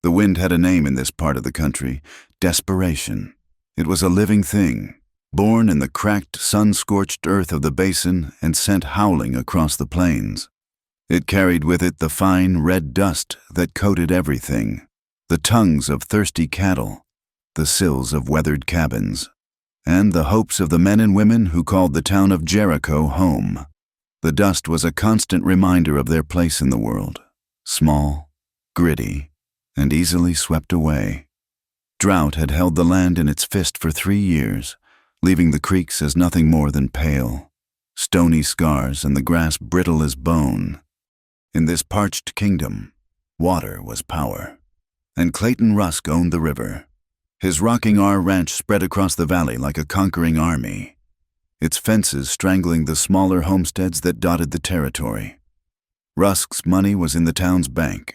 The wind had a name in this part of the country: desperation. It was a living thing, born in the cracked, sun-scorched earth of the basin and sent howling across the plains. It carried with it the fine, red dust that coated everything, the tongues of thirsty cattle, the sills of weathered cabins, and the hopes of the men and women who called the town of Jericho home. The dust was a constant reminder of their place in the world, small, gritty, and easily swept away. Drought had held the land in its fist for 3 years, leaving the creeks as nothing more than pale, stony scars and the grass brittle as bone. In this parched kingdom, water was power, and Clayton Rusk owned the river. His Rocking R ranch spread across the valley like a conquering army, its fences strangling the smaller homesteads that dotted the territory. Rusk's money was in the town's bank.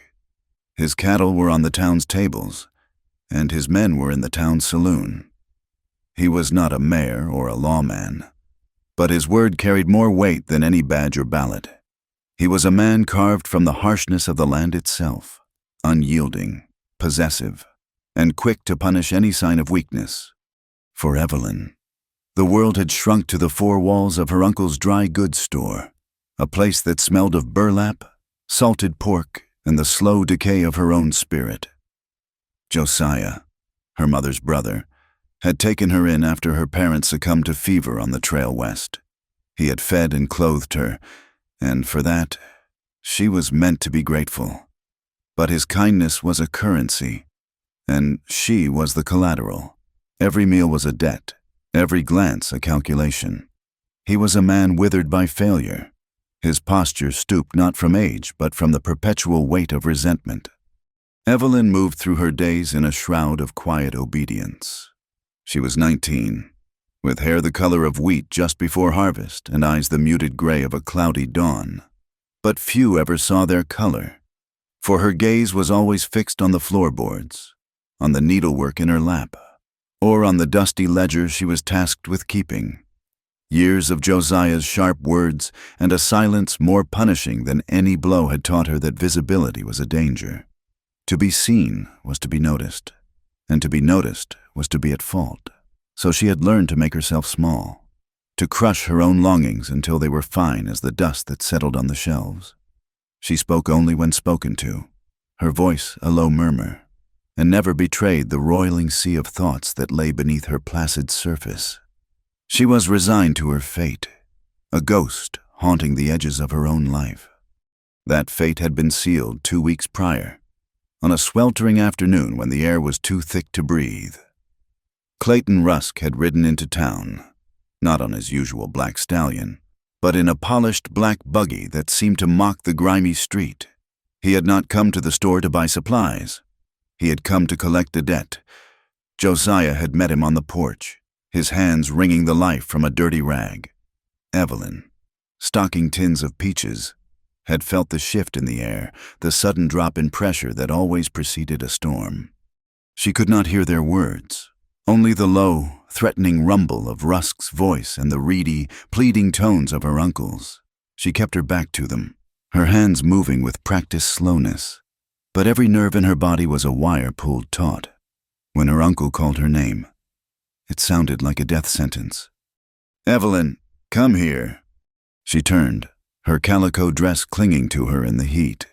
His cattle were on the town's tables, and his men were in the town's saloon. He was not a mayor or a lawman, but his word carried more weight than any badge or ballot. He was a man carved from the harshness of the land itself, unyielding, possessive, and quick to punish any sign of weakness. For Evelyn, the world had shrunk to the 4 walls of her uncle's dry goods store, a place that smelled of burlap, salted pork, and the slow decay of her own spirit. Josiah, her mother's brother, had taken her in after her parents succumbed to fever on the trail west. He had fed and clothed her, and for that, she was meant to be grateful. But his kindness was a currency, and she was the collateral. Every meal was a debt, every glance a calculation. He was a man withered by failure. His posture stooped not from age, but from the perpetual weight of resentment. Evelyn moved through her days in a shroud of quiet obedience. She was 19, with hair the color of wheat just before harvest and eyes the muted gray of a cloudy dawn. But few ever saw their color, for her gaze was always fixed on the floorboards, on the needlework in her lap, or on the dusty ledger she was tasked with keeping. Years of Josiah's sharp words and a silence more punishing than any blow had taught her that visibility was a danger. To be seen was to be noticed, and to be noticed was to be at fault. So she had learned to make herself small, to crush her own longings until they were fine as the dust that settled on the shelves. She spoke only when spoken to, her voice a low murmur, and never betrayed the roiling sea of thoughts that lay beneath her placid surface. She was resigned to her fate, a ghost haunting the edges of her own life. That fate had been sealed 2 weeks prior, on a sweltering afternoon when the air was too thick to breathe. Clayton Rusk had ridden into town, not on his usual black stallion, but in a polished black buggy that seemed to mock the grimy street. He had not come to the store to buy supplies. He had come to collect a debt. Josiah had met him on the porch, his hands wringing the life from a dirty rag. Evelyn, stocking tins of peaches, had felt the shift in the air, the sudden drop in pressure that always preceded a storm. She could not hear their words, only the low, threatening rumble of Rusk's voice and the reedy, pleading tones of her uncle's. She kept her back to them, her hands moving with practiced slowness, but every nerve in her body was a wire pulled taut. When her uncle called her name, it sounded like a death sentence. "Evelyn, come here." She turned, her calico dress clinging to her in the heat,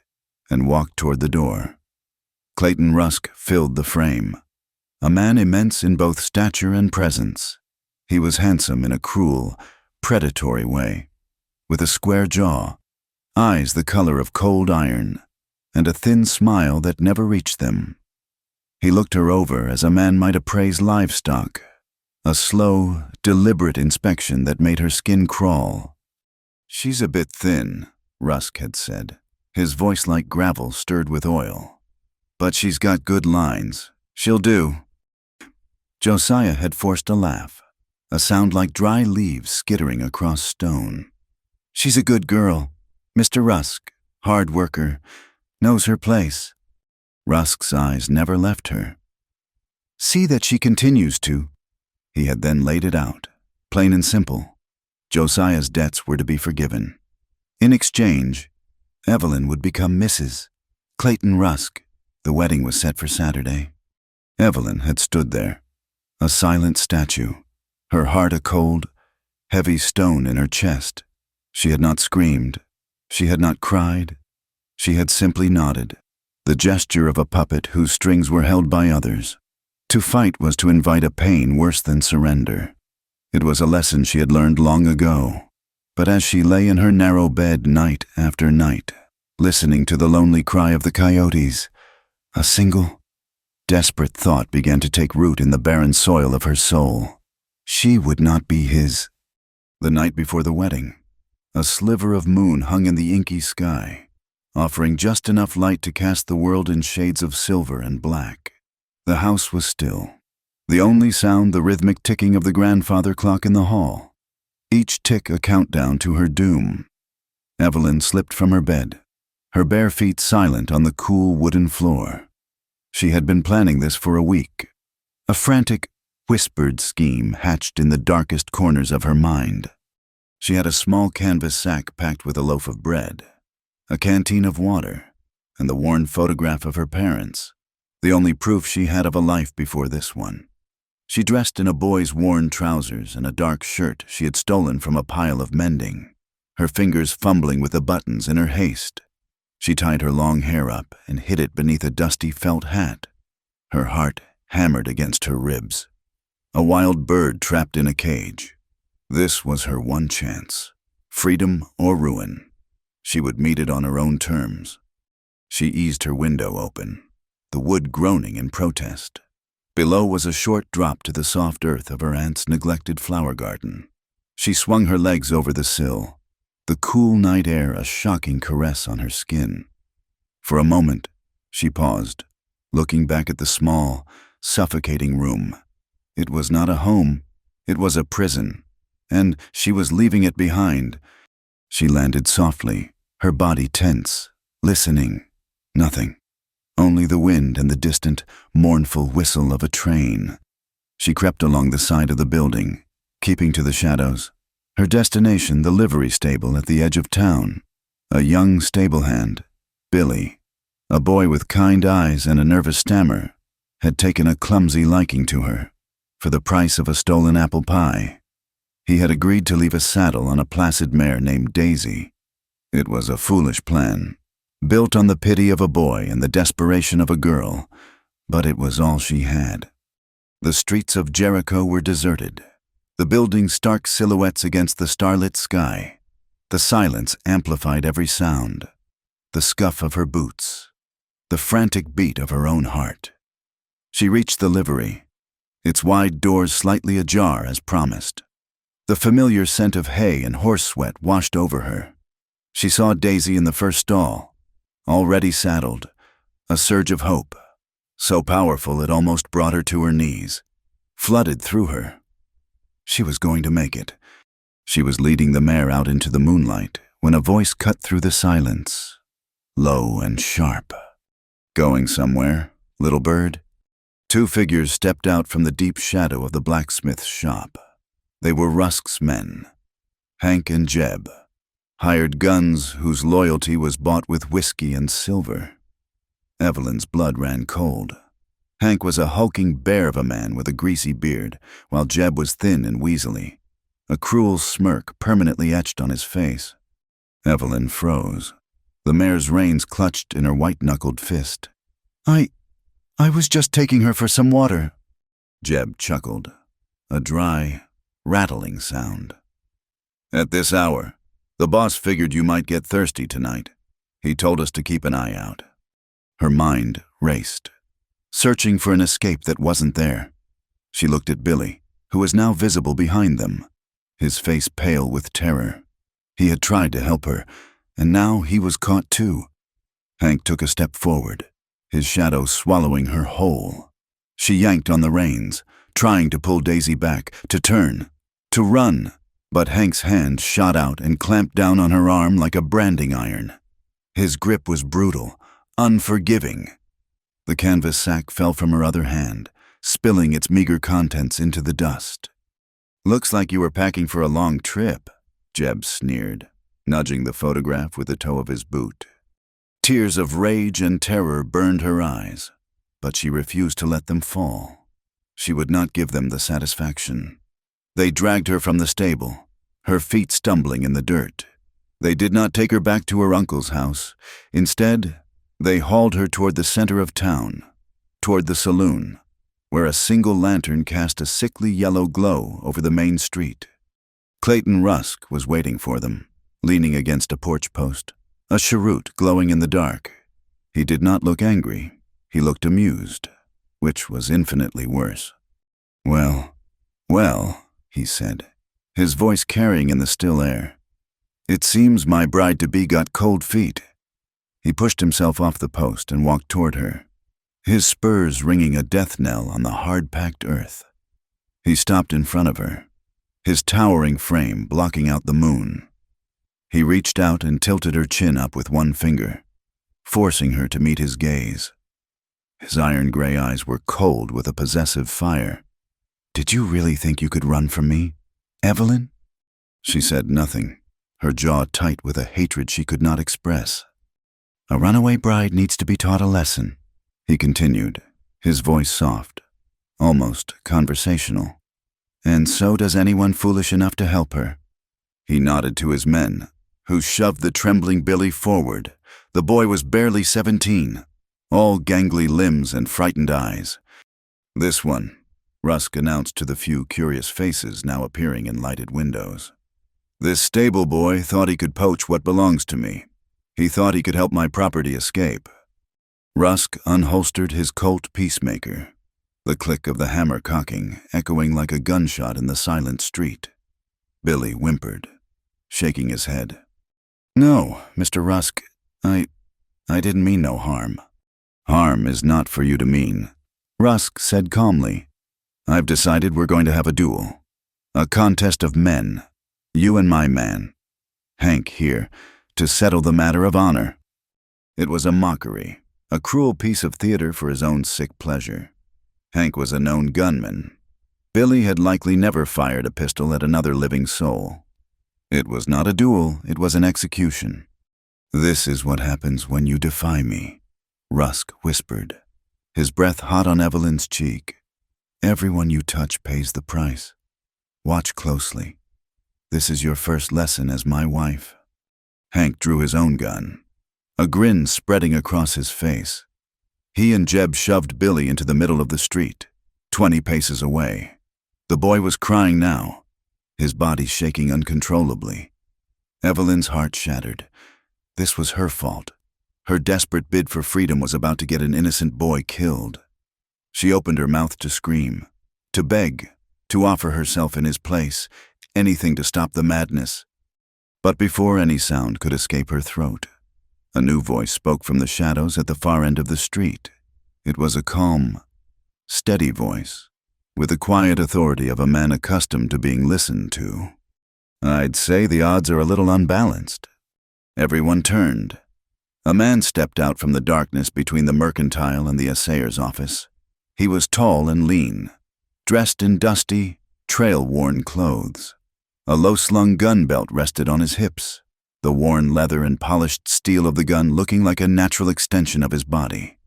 and walked toward the door. Clayton Rusk filled the frame, a man immense in both stature and presence. He was handsome in a cruel, predatory way, with a square jaw, eyes the color of cold iron, and a thin smile that never reached them. He looked her over as a man might appraise livestock, a slow, deliberate inspection that made her skin crawl. "She's a bit thin," Rusk had said, his voice like gravel stirred with oil. "But she's got good lines. She'll do." Josiah had forced a laugh, a sound like dry leaves skittering across stone. "She's a good girl. Mr. Rusk, hard worker, knows her place." Rusk's eyes never left her. "See that she continues to." He had then laid it out, plain and simple. Josiah's debts were to be forgiven. In exchange, Evelyn would become Mrs. Clayton Rusk, The wedding was set for Saturday. Evelyn had stood there, a silent statue, her heart a cold, heavy stone in her chest. She had not screamed. She had not cried. She had simply nodded, the gesture of a puppet whose strings were held by others. To fight was to invite a pain worse than surrender. It was a lesson she had learned long ago. But as she lay in her narrow bed night after night, listening to the lonely cry of the coyotes, a single, desperate thought began to take root in the barren soil of her soul. She would not be his. The night before the wedding, a sliver of moon hung in the inky sky, offering just enough light to cast the world in shades of silver and black. The house was still. The only sound the rhythmic ticking of the grandfather clock in the hall, each tick a countdown to her doom. Evelyn slipped from her bed, her bare feet silent on the cool wooden floor. She had been planning this for a week, a frantic, whispered scheme hatched in the darkest corners of her mind. She had a small canvas sack packed with a loaf of bread, a canteen of water, and the worn photograph of her parents, the only proof she had of a life before this one. She dressed in a boy's worn trousers and a dark shirt she had stolen from a pile of mending, her fingers fumbling with the buttons in her haste. She tied her long hair up and hid it beneath a dusty felt hat. Her heart hammered against her ribs. A wild bird trapped in a cage. This was her one chance. Freedom or ruin. She would meet it on her own terms. She eased her window open, the wood groaning in protest. Below was a short drop to the soft earth of her aunt's neglected flower garden. She swung her legs over the sill, the cool night air a shocking caress on her skin. For a moment, she paused, looking back at the small, suffocating room. It was not a home, it was a prison, and she was leaving it behind. She landed softly, her body tense, listening. Nothing. Only the wind and the distant, mournful whistle of a train. She crept along the side of the building, keeping to the shadows. Her destination, the livery stable at the edge of town. A young stable hand, Billy, a boy with kind eyes and a nervous stammer, had taken a clumsy liking to her. For the price of a stolen apple pie, he had agreed to leave a saddle on a placid mare named Daisy. It was a foolish plan, built on the pity of a boy and the desperation of a girl, but it was all she had. The streets of Jericho were deserted, the buildings stark silhouettes against the starlit sky. The silence amplified every sound, the scuff of her boots, the frantic beat of her own heart. She reached the livery, its wide doors slightly ajar as promised. The familiar scent of hay and horse sweat washed over her. She saw Daisy in the first stall, already saddled, a surge of hope, so powerful it almost brought her to her knees, flooded through her. She was going to make it. She was leading the mare out into the moonlight when a voice cut through the silence, low and sharp. "Going somewhere, little bird?" Two figures stepped out from the deep shadow of the blacksmith's shop. They were Rusk's men, Hank and Jeb, hired guns whose loyalty was bought with whiskey and silver. Evelyn's blood ran cold. Hank was a hulking bear of a man with a greasy beard, while Jeb was thin and weaselly, a cruel smirk permanently etched on his face. Evelyn froze, the mare's reins clutched in her white-knuckled fist. I was just taking her for some water." Jeb chuckled, a dry, rattling sound. "At this hour, the boss figured you might get thirsty tonight. He told us to keep an eye out." Her mind raced, searching for an escape that wasn't there. She looked at Billy, who was now visible behind them, his face pale with terror. He had tried to help her, and now he was caught too. Hank took a step forward, his shadow swallowing her whole. She yanked on the reins, trying to pull Daisy back, to turn, to run, but Hank's hand shot out and clamped down on her arm like a branding iron. His grip was brutal, unforgiving. The canvas sack fell from her other hand, spilling its meager contents into the dust. "Looks like you were packing for a long trip," Jeb sneered, nudging the photograph with the toe of his boot. Tears of rage and terror burned her eyes, but she refused to let them fall. She would not give them the satisfaction. They dragged her from the stable, her feet stumbling in the dirt. They did not take her back to her uncle's house. Instead, they hauled her toward the center of town, toward the saloon, where a single lantern cast a sickly yellow glow over the main street. Clayton Rusk was waiting for them, leaning against a porch post, a cheroot glowing in the dark. He did not look angry. He looked amused, which was infinitely worse. Well, he said, his voice carrying in the still air. It seems my bride-to-be got cold feet. He pushed himself off the post and walked toward her, his spurs ringing a death knell on the hard-packed earth. He stopped in front of her, his towering frame blocking out the moon. He reached out and tilted her chin up with one finger, forcing her to meet his gaze. His iron-gray eyes were cold with a possessive fire. "Did you really think you could run from me, Evelyn?" She said nothing, her jaw tight with a hatred she could not express. "A runaway bride needs to be taught a lesson," he continued, his voice soft, almost conversational. "And so does anyone foolish enough to help her." He nodded to his men, who shoved the trembling Billy forward. The boy was barely 17, all gangly limbs and frightened eyes. "This one," Rusk announced to the few curious faces now appearing in lighted windows. "This stable boy thought he could poach what belongs to me. He thought he could help my property escape." Rusk unholstered his Colt Peacemaker, the click of the hammer cocking echoing like a gunshot in the silent street. Billy whimpered, shaking his head. "No, Mr. Rusk, I didn't mean no harm." "Harm is not for you to mean," Rusk said calmly. "I've decided we're going to have a duel. A contest of men. You and my man, Hank here, to settle the matter of honor." It was a mockery, a cruel piece of theater for his own sick pleasure. Hank was a known gunman. Billy had likely never fired a pistol at another living soul. It was not a duel, it was an execution. "This is what happens when you defy me," Rusk whispered, his breath hot on Evelyn's cheek. "Everyone you touch pays the price. Watch closely. This is your first lesson as my wife." Hank drew his own gun, a grin spreading across his face. He and Jeb shoved Billy into the middle of the street, 20 paces away. The boy was crying now, his body shaking uncontrollably. Evelyn's heart shattered. This was her fault. Her desperate bid for freedom was about to get an innocent boy killed. She opened her mouth to scream, to beg, to offer herself in his place, anything to stop the madness. But before any sound could escape her throat, a new voice spoke from the shadows at the far end of the street. It was a calm, steady voice, with the quiet authority of a man accustomed to being listened to. "I'd say the odds are a little unbalanced." Everyone turned. A man stepped out from the darkness between the mercantile and the assayer's office. He was tall and lean, dressed in dusty, trail-worn clothes. A low-slung gun belt rested on his hips, the worn leather and polished steel of the gun looking like a natural extension of his body.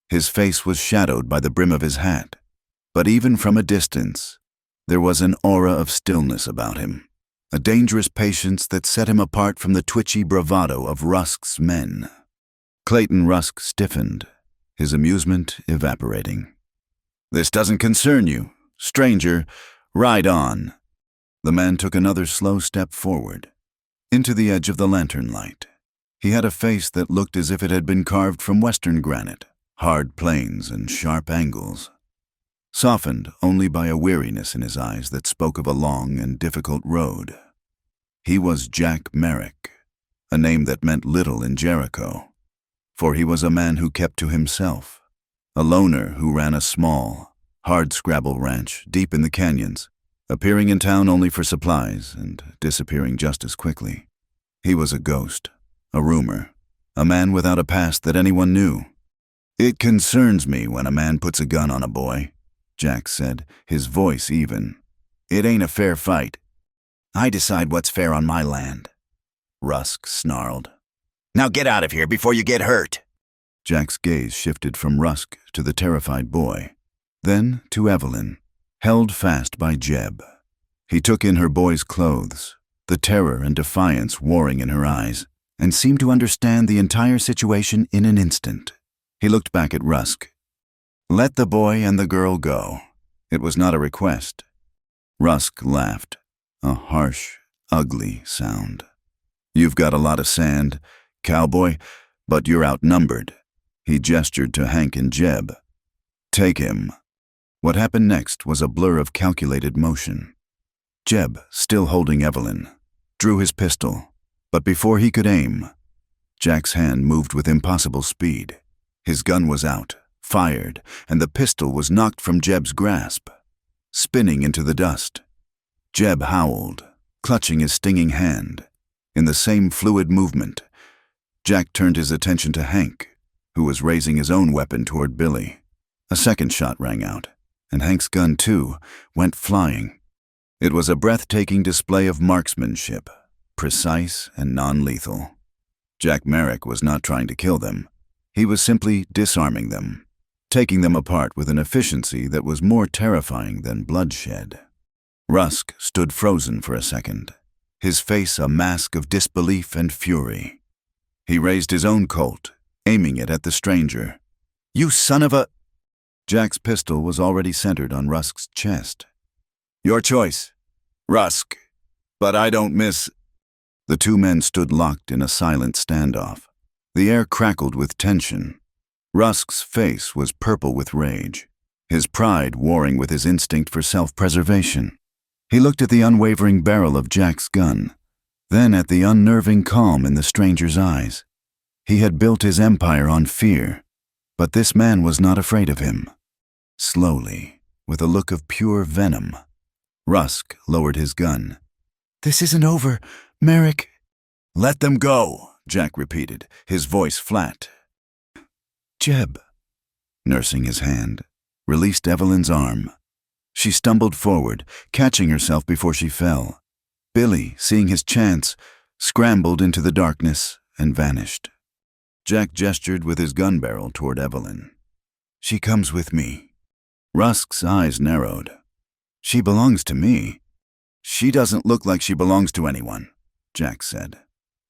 His face was shadowed by the brim of his hat, but even from a distance, there was an aura of stillness about him, a dangerous patience that set him apart from the twitchy bravado of Rusk's men. Clayton Rusk stiffened, his amusement evaporating. "This doesn't concern you. Stranger, ride on." The man took another slow step forward, into the edge of the lantern light. He had a face that looked as if it had been carved from western granite, hard planes and sharp angles, softened only by a weariness in his eyes that spoke of a long and difficult road. He was Jack Merrick, a name that meant little in Jericho, for he was a man who kept to himself, a loner who ran a small, hard-scrabble ranch deep in the canyons, appearing in town only for supplies and disappearing just as quickly. He was a ghost, a rumor, a man without a past that anyone knew. "It concerns me when a man puts a gun on a boy," Jack said, his voice even. "It ain't a fair fight." "I decide what's fair on my land," Rusk snarled. Now get out of here before you get hurt. Jack's gaze shifted from Rusk to the terrified boy, then to Evelyn, held fast by Jeb. He took in her boy's clothes, the terror and defiance warring in her eyes, and seemed to understand the entire situation in an instant. He looked back at Rusk. Let the boy and the girl go. It was not a request. Rusk laughed, a harsh, ugly sound. You've got a lot of sand, cowboy, but you're outnumbered. He gestured to Hank and Jeb. Take him. What happened next was a blur of calculated motion. Jeb, still holding Evelyn, drew his pistol, but before he could aim, Jack's hand moved with impossible speed. His gun was out, fired, and the pistol was knocked from Jeb's grasp, spinning into the dust. Jeb howled, clutching his stinging hand. In the same fluid movement, Jack turned his attention to Hank, who was raising his own weapon toward Billy. A second shot rang out, and Hank's gun, too, went flying. It was a breathtaking display of marksmanship, precise and non-lethal. Jack Merrick was not trying to kill them. He was simply disarming them, taking them apart with an efficiency that was more terrifying than bloodshed. Rusk stood frozen for a second, his face a mask of disbelief and fury. He raised his own Colt, aiming it at the stranger. You son of a... Jack's pistol was already centered on Rusk's chest. Your choice, Rusk, but I don't miss... The two men stood locked in a silent standoff. The air crackled with tension. Rusk's face was purple with rage, his pride warring with his instinct for self-preservation. He looked at the unwavering barrel of Jack's gun, then at the unnerving calm in the stranger's eyes. He had built his empire on fear, but this man was not afraid of him. Slowly, with a look of pure venom, Rusk lowered his gun. This isn't over, Merrick. Let them go, Jack repeated, his voice flat. Jeb, nursing his hand, released Evelyn's arm. She stumbled forward, catching herself before she fell. Billy, seeing his chance, scrambled into the darkness and vanished. Jack gestured with his gun barrel toward Evelyn. She comes with me. Rusk's eyes narrowed. She belongs to me. She doesn't look like she belongs to anyone, Jack said.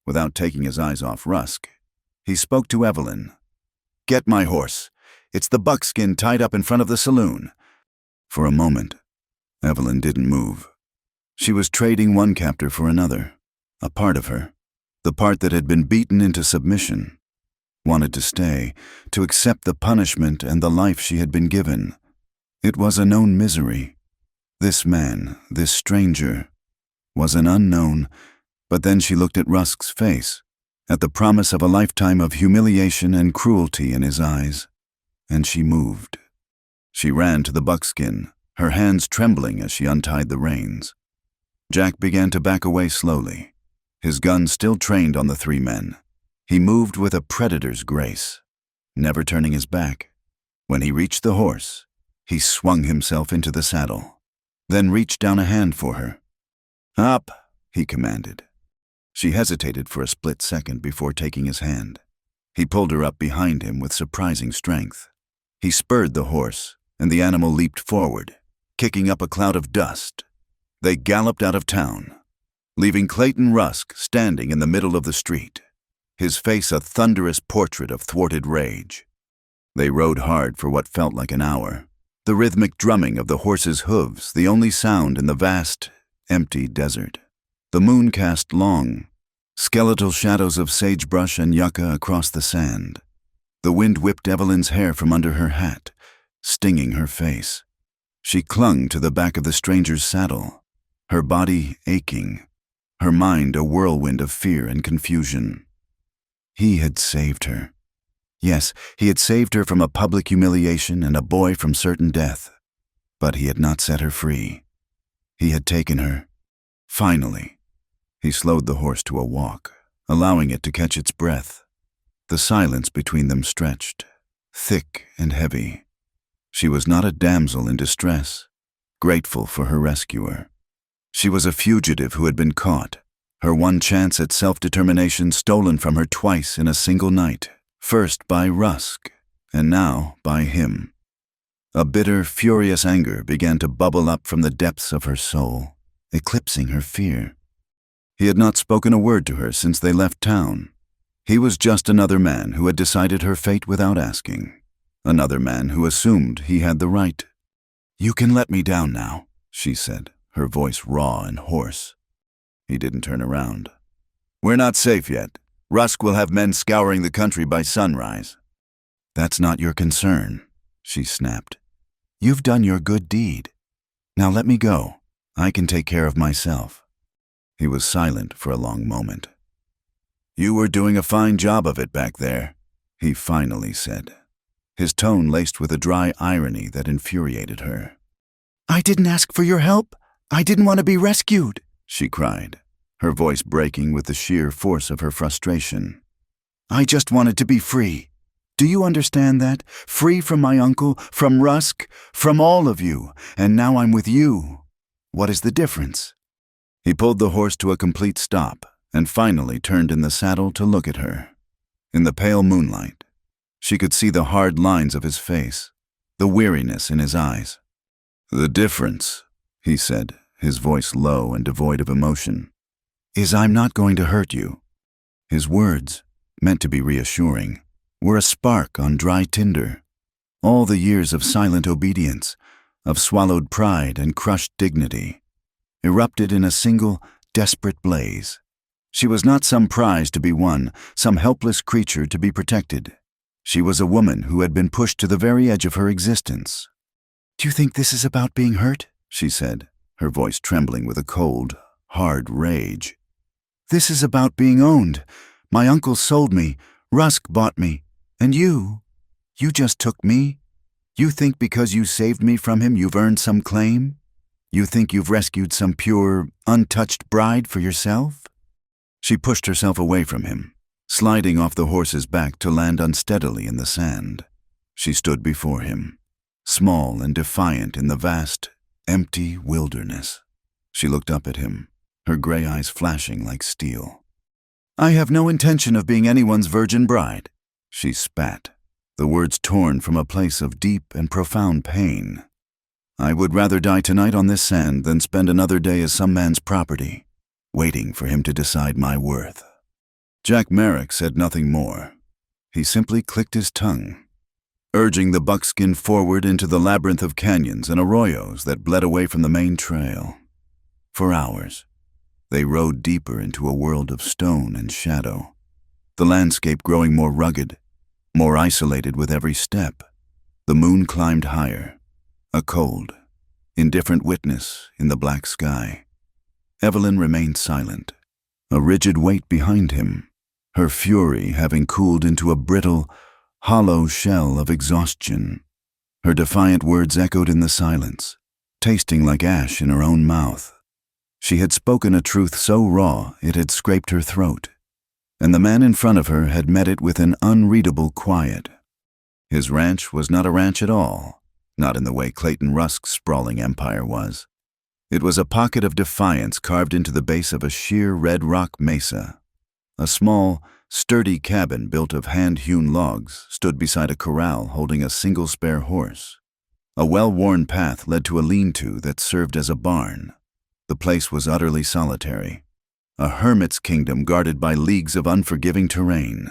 Without taking his eyes off Rusk, he spoke to Evelyn. Get my horse. It's the buckskin tied up in front of the saloon. For a moment, Evelyn didn't move. She was trading one captor for another, a part of her, the part that had been beaten into submission, wanted to stay, to accept the punishment and the life she had been given. It was a known misery. This man, this stranger, was an unknown, but then she looked at Rusk's face, at the promise of a lifetime of humiliation and cruelty in his eyes, and she moved. She ran to the buckskin, her hands trembling as she untied the reins. Jack began to back away slowly, his gun still trained on the three men. He moved with a predator's grace, never turning his back. When he reached the horse, he swung himself into the saddle, then reached down a hand for her. Up, he commanded. She hesitated for a split second before taking his hand. He pulled her up behind him with surprising strength. He spurred the horse, and the animal leaped forward, kicking up a cloud of dust. They galloped out of town, leaving Clayton Rusk standing in the middle of the street, his face a thunderous portrait of thwarted rage. They rode hard for what felt like an hour, the rhythmic drumming of the horse's hooves the only sound in the vast, empty desert. The moon cast long, skeletal shadows of sagebrush and yucca across the sand. The wind whipped Evelyn's hair from under her hat, stinging her face. She clung to the back of the stranger's saddle, her body aching, her mind a whirlwind of fear and confusion. He had saved her. Yes, he had saved her from a public humiliation and a boy from certain death. But he had not set her free. He had taken her. Finally, he slowed the horse to a walk, allowing it to catch its breath. The silence between them stretched, thick and heavy. She was not a damsel in distress, grateful for her rescuer. She was a fugitive who had been caught, Her one chance at self-determination stolen from her twice in a single night, first by Rusk, and now by him. A bitter, furious anger began to bubble up from the depths of her soul, eclipsing her fear. He had not spoken a word to her since they left town. He was just another man who had decided her fate without asking. Another man who assumed he had the right. "You can let me down now," she said, her voice raw and hoarse. He didn't turn around. "We're not safe yet. Rusk will have men scouring the country by sunrise." "That's not your concern," she snapped. "You've done your good deed. Now let me go. I can take care of myself." He was silent for a long moment. "You were doing a fine job of it back there," he finally said, his tone laced with a dry irony that infuriated her. "I didn't ask for your help. I didn't want to be rescued," she cried, her voice breaking with the sheer force of her frustration. "I just wanted to be free. Do you understand that? Free from my uncle, from Rusk, from all of you, and now I'm with you. What is the difference?" He pulled the horse to a complete stop and finally turned in the saddle to look at her. In the pale moonlight, she could see the hard lines of his face, the weariness in his eyes. "The difference," he said, his voice low and devoid of emotion, "is I'm not going to hurt you." His words, meant to be reassuring, were a spark on dry tinder. All the years of silent obedience, of swallowed pride and crushed dignity, erupted in a single, desperate blaze. She was not some prize to be won, some helpless creature to be protected. She was a woman who had been pushed to the very edge of her existence. "Do you think this is about being hurt?" she said, her voice trembling with a cold, hard rage. "This is about being owned. My uncle sold me, Rusk bought me, and you just took me? You think because you saved me from him you've earned some claim? You think you've rescued some pure, untouched bride for yourself?" She pushed herself away from him, sliding off the horse's back to land unsteadily in the sand. She stood before him, small and defiant in the vast, empty wilderness. She looked up at him, her gray eyes flashing like steel. "I have no intention of being anyone's virgin bride," she spat, the words torn from a place of deep and profound pain. "I would rather die tonight on this sand than spend another day as some man's property, waiting for him to decide my worth." Jack Merrick said nothing more. He simply clicked his tongue, urging the buckskin forward into the labyrinth of canyons and arroyos that bled away from the main trail. For hours, they rode deeper into a world of stone and shadow, the landscape growing more rugged, more isolated with every step. The moon climbed higher, a cold, indifferent witness in the black sky. Evelyn remained silent, a rigid weight behind him, her fury having cooled into a brittle, hollow shell of exhaustion. Her defiant words echoed in the silence, tasting like ash in her own mouth. She had spoken a truth so raw it had scraped her throat, and the man in front of her had met it with an unreadable quiet. His ranch was not a ranch at all, not in the way Clayton Rusk's sprawling empire was. It was a pocket of defiance carved into the base of a sheer red rock mesa. A small, sturdy cabin built of hand-hewn logs stood beside a corral holding a single spare horse. A well-worn path led to a lean-to that served as a barn. The place was utterly solitary, a hermit's kingdom guarded by leagues of unforgiving terrain.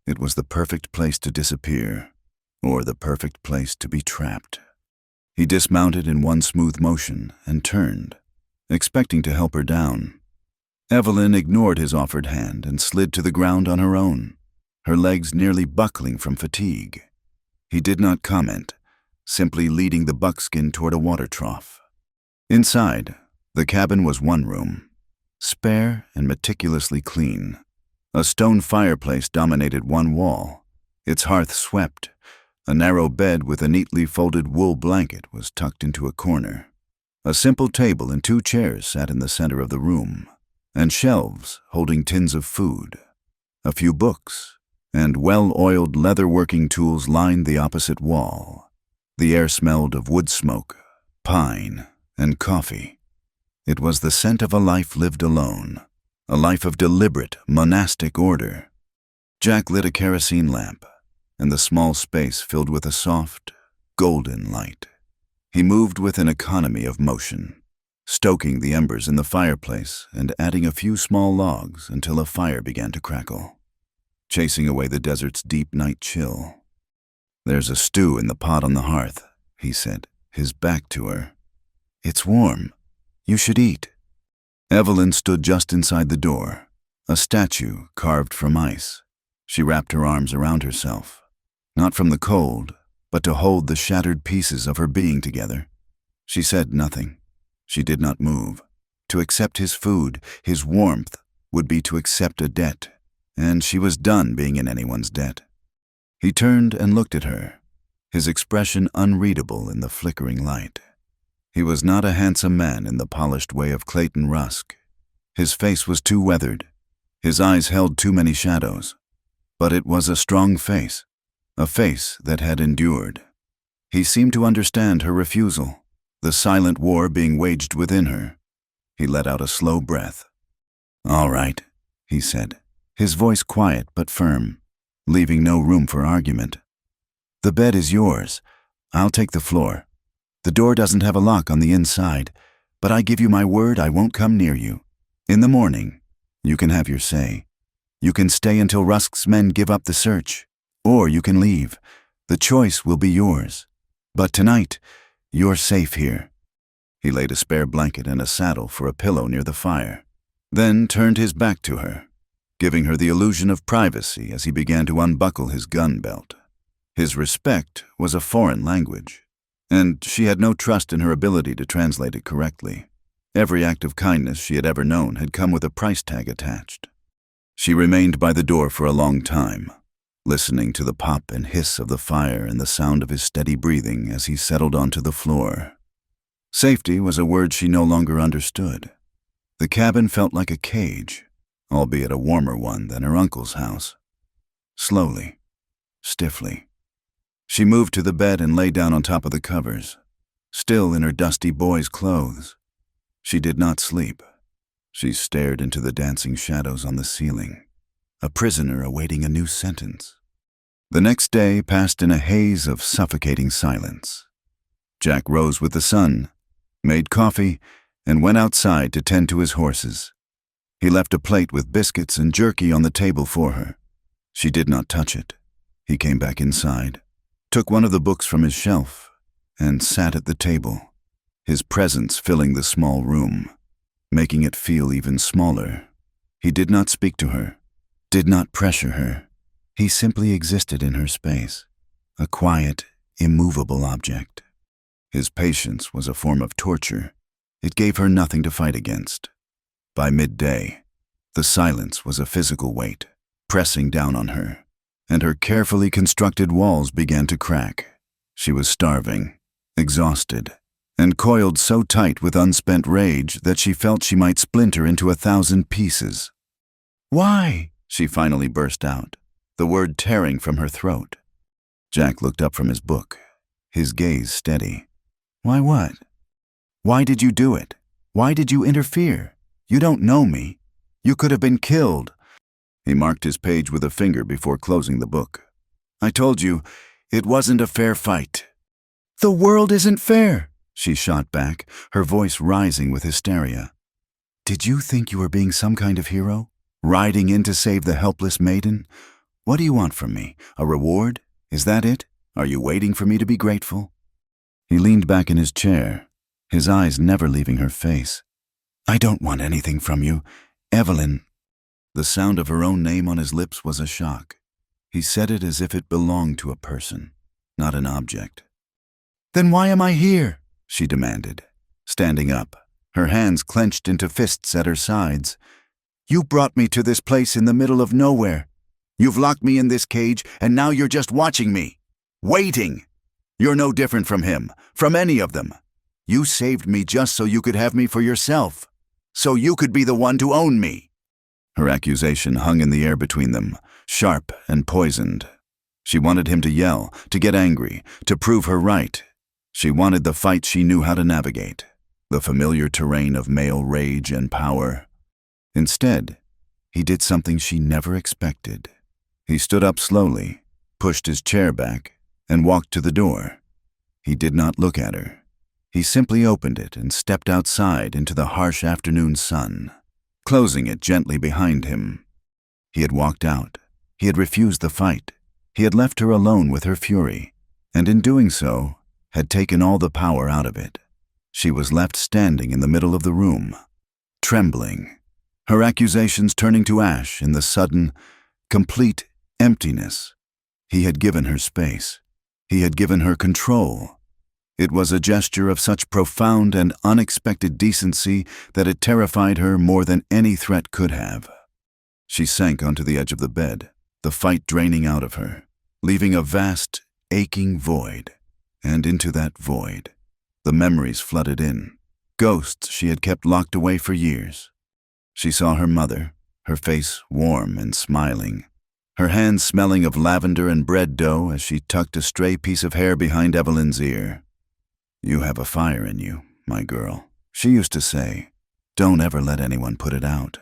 It was the perfect place to disappear, or the perfect place to be trapped. He dismounted in one smooth motion and turned, expecting to help her down. Evelyn ignored his offered hand and slid to the ground on her own, her legs nearly buckling from fatigue. He did not comment, simply leading the buckskin toward a water trough. Inside, the cabin was one room, spare and meticulously clean. A stone fireplace dominated one wall, its hearth swept. A narrow bed with a neatly folded wool blanket was tucked into a corner. A simple table and 2 chairs sat in the center of the room, and shelves holding tins of food. A few books and well-oiled leather-working tools lined the opposite wall. The air smelled of wood smoke, pine, and coffee. It was the scent of a life lived alone, a life of deliberate, monastic order. Jack lit a kerosene lamp, and the small space filled with a soft, golden light. He moved with an economy of motion, stoking the embers in the fireplace and adding a few small logs until a fire began to crackle, chasing away the desert's deep night chill. "There's a stew in the pot on the hearth," he said, his back to her. "It's warm. You should eat." Evelyn stood just inside the door, a statue carved from ice. She wrapped her arms around herself, not from the cold, but to hold the shattered pieces of her being together. She said nothing. She did not move. To accept his food, his warmth, would be to accept a debt, and she was done being in anyone's debt. He turned and looked at her, his expression unreadable in the flickering light. He was not a handsome man in the polished way of Clayton Rusk. His face was too weathered. His eyes held too many shadows. But it was a strong face, a face that had endured. He seemed to understand her refusal, the silent war being waged within her. He let out a slow breath. "All right," he said, his voice quiet but firm, leaving no room for argument. "The bed is yours. I'll take the floor. The door doesn't have a lock on the inside, but I give you my word I won't come near you. In the morning, you can have your say. You can stay until Rusk's men give up the search, or you can leave. The choice will be yours. But tonight, you're safe here." He laid a spare blanket and a saddle for a pillow near the fire, then turned his back to her, giving her the illusion of privacy as he began to unbuckle his gun belt. His respect was a foreign language, and she had no trust in her ability to translate it correctly. Every act of kindness she had ever known had come with a price tag attached. She remained by the door for a long time, listening to the pop and hiss of the fire and the sound of his steady breathing as he settled onto the floor. Safety was a word she no longer understood. The cabin felt like a cage, albeit a warmer one than her uncle's house. Slowly, stiffly, she moved to the bed and lay down on top of the covers, still in her dusty boy's clothes. She did not sleep. She stared into the dancing shadows on the ceiling, a prisoner awaiting a new sentence. The next day passed in a haze of suffocating silence. Jack rose with the sun, made coffee, and went outside to tend to his horses. He left a plate with biscuits and jerky on the table for her. She did not touch it. He came back inside, took one of the books from his shelf, and sat at the table, his presence filling the small room, making it feel even smaller. He did not speak to her, did not pressure her. He simply existed in her space, a quiet, immovable object. His patience was a form of torture. It gave her nothing to fight against. By midday, the silence was a physical weight, pressing down on her, and her carefully constructed walls began to crack. She was starving, exhausted, and coiled so tight with unspent rage that she felt she might splinter into 1,000 pieces. "Why?" she finally burst out, the word tearing from her throat. Jack looked up from his book, his gaze steady. "Why what? Why did you do it? Why did you interfere? You don't know me. You could have been killed." He marked his page with a finger before closing the book. "I told you, it wasn't a fair fight." "The world isn't fair," she shot back, her voice rising with hysteria. "Did you think you were being some kind of hero, riding in to save the helpless maiden? What do you want from me? A reward? Is that it? Are you waiting for me to be grateful?" He leaned back in his chair, his eyes never leaving her face. "I don't want anything from you, Evelyn." The sound of her own name on his lips was a shock. He said it as if it belonged to a person, not an object. "Then why am I here?" she demanded, standing up, her hands clenched into fists at her sides. "You brought me to this place in the middle of nowhere. You've locked me in this cage, and now you're just watching me. Waiting. You're no different from him, from any of them. You saved me just so you could have me for yourself, so you could be the one to own me." Her accusation hung in the air between them, sharp and poisoned. She wanted him to yell, to get angry, to prove her right. She wanted the fight she knew how to navigate, the familiar terrain of male rage and power. Instead, he did something she never expected. He stood up slowly, pushed his chair back, and walked to the door. He did not look at her. He simply opened it and stepped outside into the harsh afternoon sun, closing it gently behind him. He had walked out. He had refused the fight. He had left her alone with her fury, and in doing so, had taken all the power out of it. She was left standing in the middle of the room, trembling, her accusations turning to ash in the sudden, complete emptiness. He had given her space. He had given her control. It was a gesture of such profound and unexpected decency that it terrified her more than any threat could have. She sank onto the edge of the bed, the fight draining out of her, leaving a vast, aching void. And into that void, the memories flooded in, ghosts she had kept locked away for years. She saw her mother, her face warm and smiling, her hands smelling of lavender and bread dough as she tucked a stray piece of hair behind Evelyn's ear. "You have a fire in you, my girl," she used to say. "Don't ever let anyone put it out."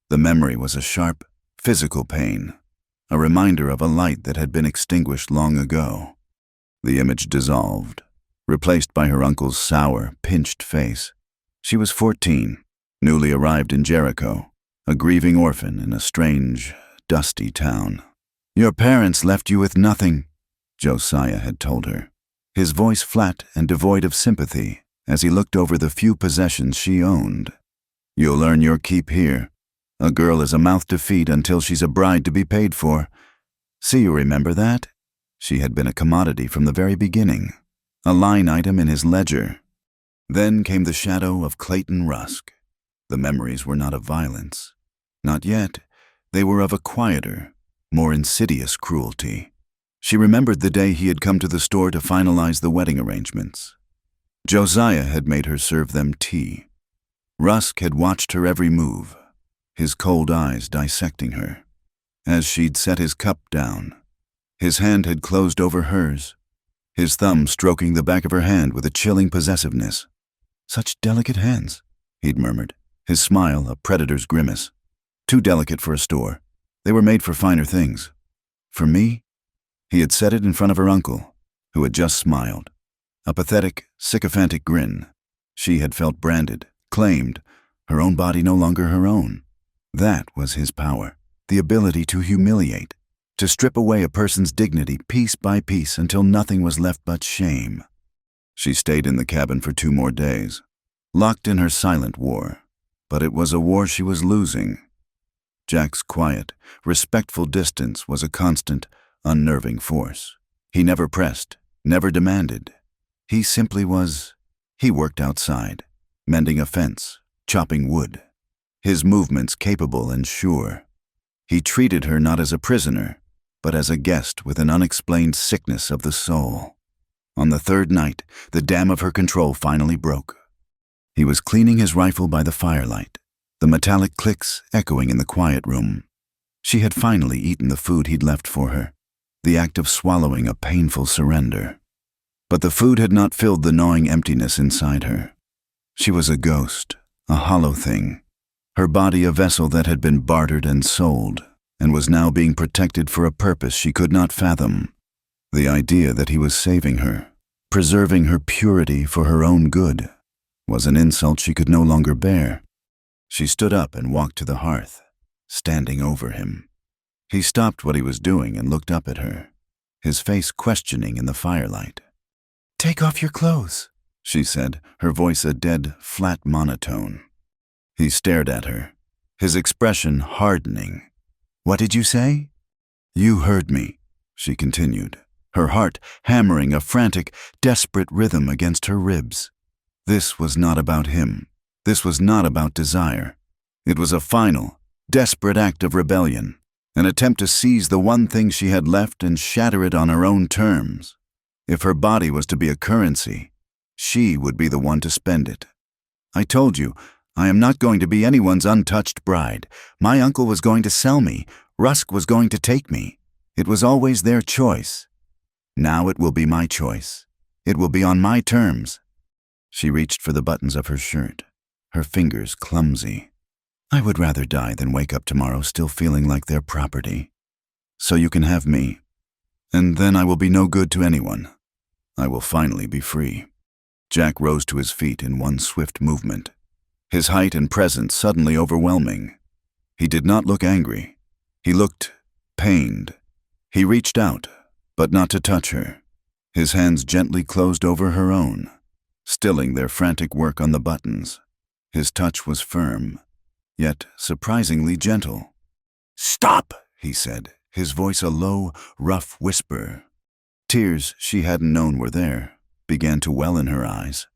The memory was a sharp, physical pain, a reminder of a light that had been extinguished long ago. The image dissolved, replaced by her uncle's sour, pinched face. She was 14, newly arrived in Jericho, a grieving orphan in a strange, dusty town. "Your parents left you with nothing," Josiah had told her, his voice flat and devoid of sympathy as he looked over the few possessions she owned. "You'll earn your keep here. A girl is a mouth to feed until she's a bride to be paid for. See, you remember that?" She had been a commodity from the very beginning, a line item in his ledger. Then came the shadow of Clayton Rusk. The memories were not of violence. Not yet. They were of a quieter, more insidious cruelty. She remembered the day he had come to the store to finalize the wedding arrangements. Josiah had made her serve them tea. Rusk had watched her every move, his cold eyes dissecting her. As she'd set his cup down, his hand had closed over hers, his thumb stroking the back of her hand with a chilling possessiveness. "Such delicate hands," he'd murmured, his smile a predator's grimace. "Too delicate for a store. They were made for finer things. For me?" He had said it in front of her uncle, who had just smiled. A pathetic, sycophantic grin. She had felt branded, claimed, her own body no longer her own. That was his power, the ability to humiliate, to strip away a person's dignity piece by piece until nothing was left but shame. She stayed in the cabin for 2 more days, locked in her silent war, but it was a war she was losing. Jack's quiet, respectful distance was a constant, unnerving force. He never pressed, never demanded. He simply was. He worked outside, mending a fence, chopping wood, his movements capable and sure. He treated her not as a prisoner, but as a guest with an unexplained sickness of the soul. On the 3rd night, the dam of her control finally broke. He was cleaning his rifle by the firelight, the metallic clicks echoing in the quiet room. She had finally eaten the food he'd left for her, the act of swallowing a painful surrender. But the food had not filled the gnawing emptiness inside her. She was a ghost, a hollow thing, her body a vessel that had been bartered and sold, and was now being protected for a purpose she could not fathom. The idea that he was saving her, preserving her purity for her own good, was an insult she could no longer bear. She stood up and walked to the hearth, standing over him. He stopped what he was doing and looked up at her, his face questioning in the firelight. "Take off your clothes," she said, her voice a dead, flat monotone. He stared at her, his expression hardening. "What did you say?" "You heard me," she continued, her heart hammering a frantic, desperate rhythm against her ribs. This was not about him. This was not about desire. It was a final, desperate act of rebellion, an attempt to seize the one thing she had left and shatter it on her own terms. If her body was to be a currency, she would be the one to spend it. "I told you, I am not going to be anyone's untouched bride. My uncle was going to sell me. Rusk was going to take me. It was always their choice. Now it will be my choice. It will be on my terms." She reached for the buttons of her shirt, her fingers clumsy. I would rather die than wake up tomorrow still feeling like their property. So you can have me, and then I will be no good to anyone. I will finally be free." Jack rose to his feet in one swift movement, his height and presence suddenly overwhelming. He did not look angry. He looked pained. He reached out, but not to touch her. His hands gently closed over her own, stilling their frantic work on the buttons. His touch was firm, yet surprisingly gentle. "Stop!" he said, his voice a low, rough whisper. Tears she hadn't known were there began to well in her eyes.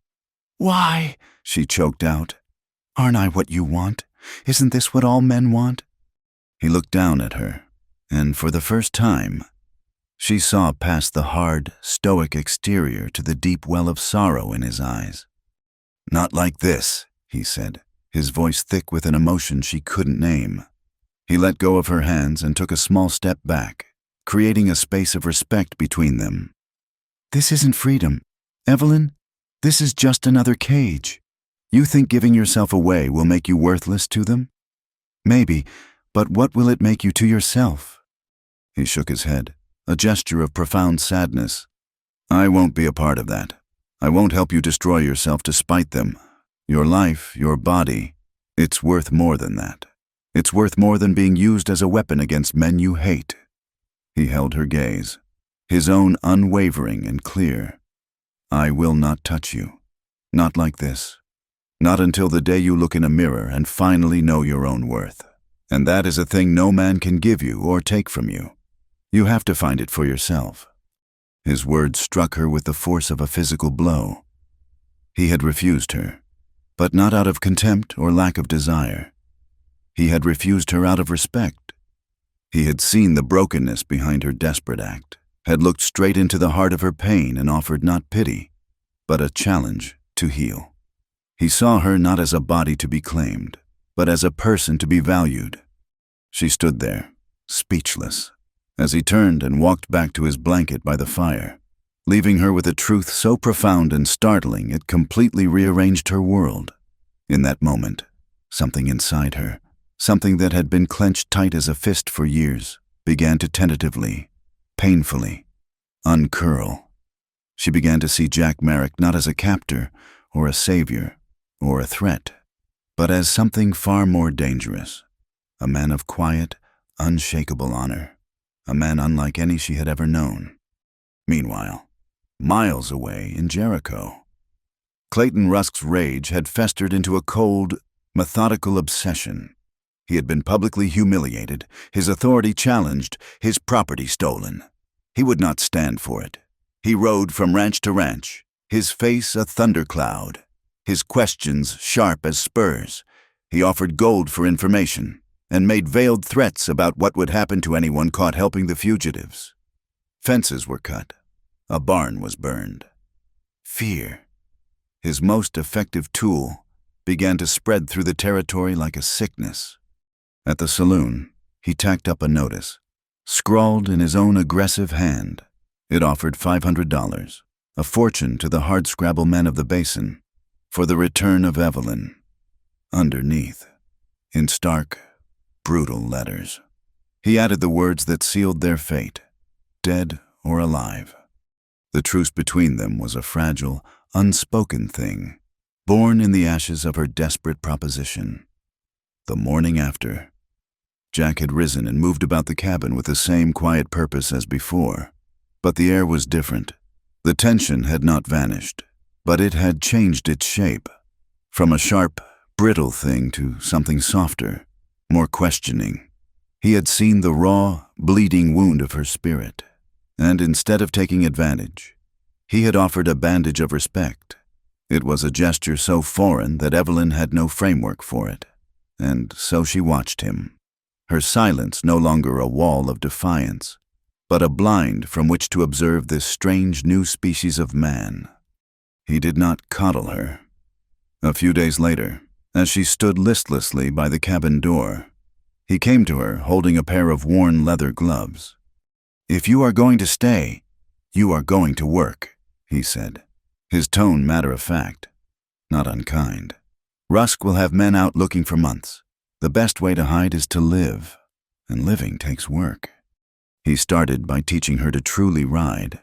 "Why?" she choked out. "Aren't I what you want? Isn't this what all men want?" He looked down at her, and for the first time, she saw past the hard, stoic exterior to the deep well of sorrow in his eyes. "Not like this," he said, his voice thick with an emotion she couldn't name. He let go of her hands and took a small step back, creating a space of respect between them. "This isn't freedom, Evelyn. This is just another cage. You think giving yourself away will make you worthless to them? Maybe, but what will it make you to yourself?" He shook his head, a gesture of profound sadness. "I won't be a part of that. I won't help you destroy yourself to spite them. Your life, your body, it's worth more than that. It's worth more than being used as a weapon against men you hate." He held her gaze, his own unwavering and clear. "I will not touch you. Not like this. Not until the day you look in a mirror and finally know your own worth. And that is a thing no man can give you or take from you. You have to find it for yourself." His words struck her with the force of a physical blow. He had refused her, but not out of contempt or lack of desire. He had refused her out of respect. He had seen the brokenness behind her desperate act, had looked straight into the heart of her pain and offered not pity, but a challenge to heal. He saw her not as a body to be claimed, but as a person to be valued. She stood there, speechless, as he turned and walked back to his blanket by the fire, leaving her with a truth so profound and startling it completely rearranged her world. In that moment, something inside her, something that had been clenched tight as a fist for years, began to tentatively, painfully, uncurl. She began to see Jack Merrick not as a captor or a savior or a threat, but as something far more dangerous, a man of quiet, unshakable honor, a man unlike any she had ever known. Meanwhile, miles away in Jericho, Clayton Rusk's rage had festered into a cold, methodical obsession. He had been publicly humiliated, his authority challenged, his property stolen. He would not stand for it. He rode from ranch to ranch, his face a thundercloud, his questions sharp as spurs. He offered gold for information and made veiled threats about what would happen to anyone caught helping the fugitives. Fences were cut. A barn was burned. Fear, his most effective tool, began to spread through the territory like a sickness. At the saloon, he tacked up a notice, scrawled in his own aggressive hand. It offered $500, a fortune to the hardscrabble men of the basin, for the return of Evelyn. Underneath, in stark, brutal letters, he added the words that sealed their fate, dead or alive. The truce between them was a fragile, unspoken thing, born in the ashes of her desperate proposition. The morning after, Jack had risen and moved about the cabin with the same quiet purpose as before, but the air was different. The tension had not vanished, but it had changed its shape, from a sharp, brittle thing to something softer, more questioning. He had seen the raw, bleeding wound of her spirit, and instead of taking advantage, he had offered a bandage of respect. It was a gesture so foreign that Evelyn had no framework for it, and so she watched him. Her silence no longer a wall of defiance, but a blind from which to observe this strange new species of man. He did not coddle her. A few days later, as she stood listlessly by the cabin door, he came to her holding a pair of worn leather gloves. "If you are going to stay, you are going to work," he said, his tone matter-of-fact, not unkind. "Rusk will have men out looking for months. The best way to hide is to live, and living takes work. He started by teaching her to truly ride.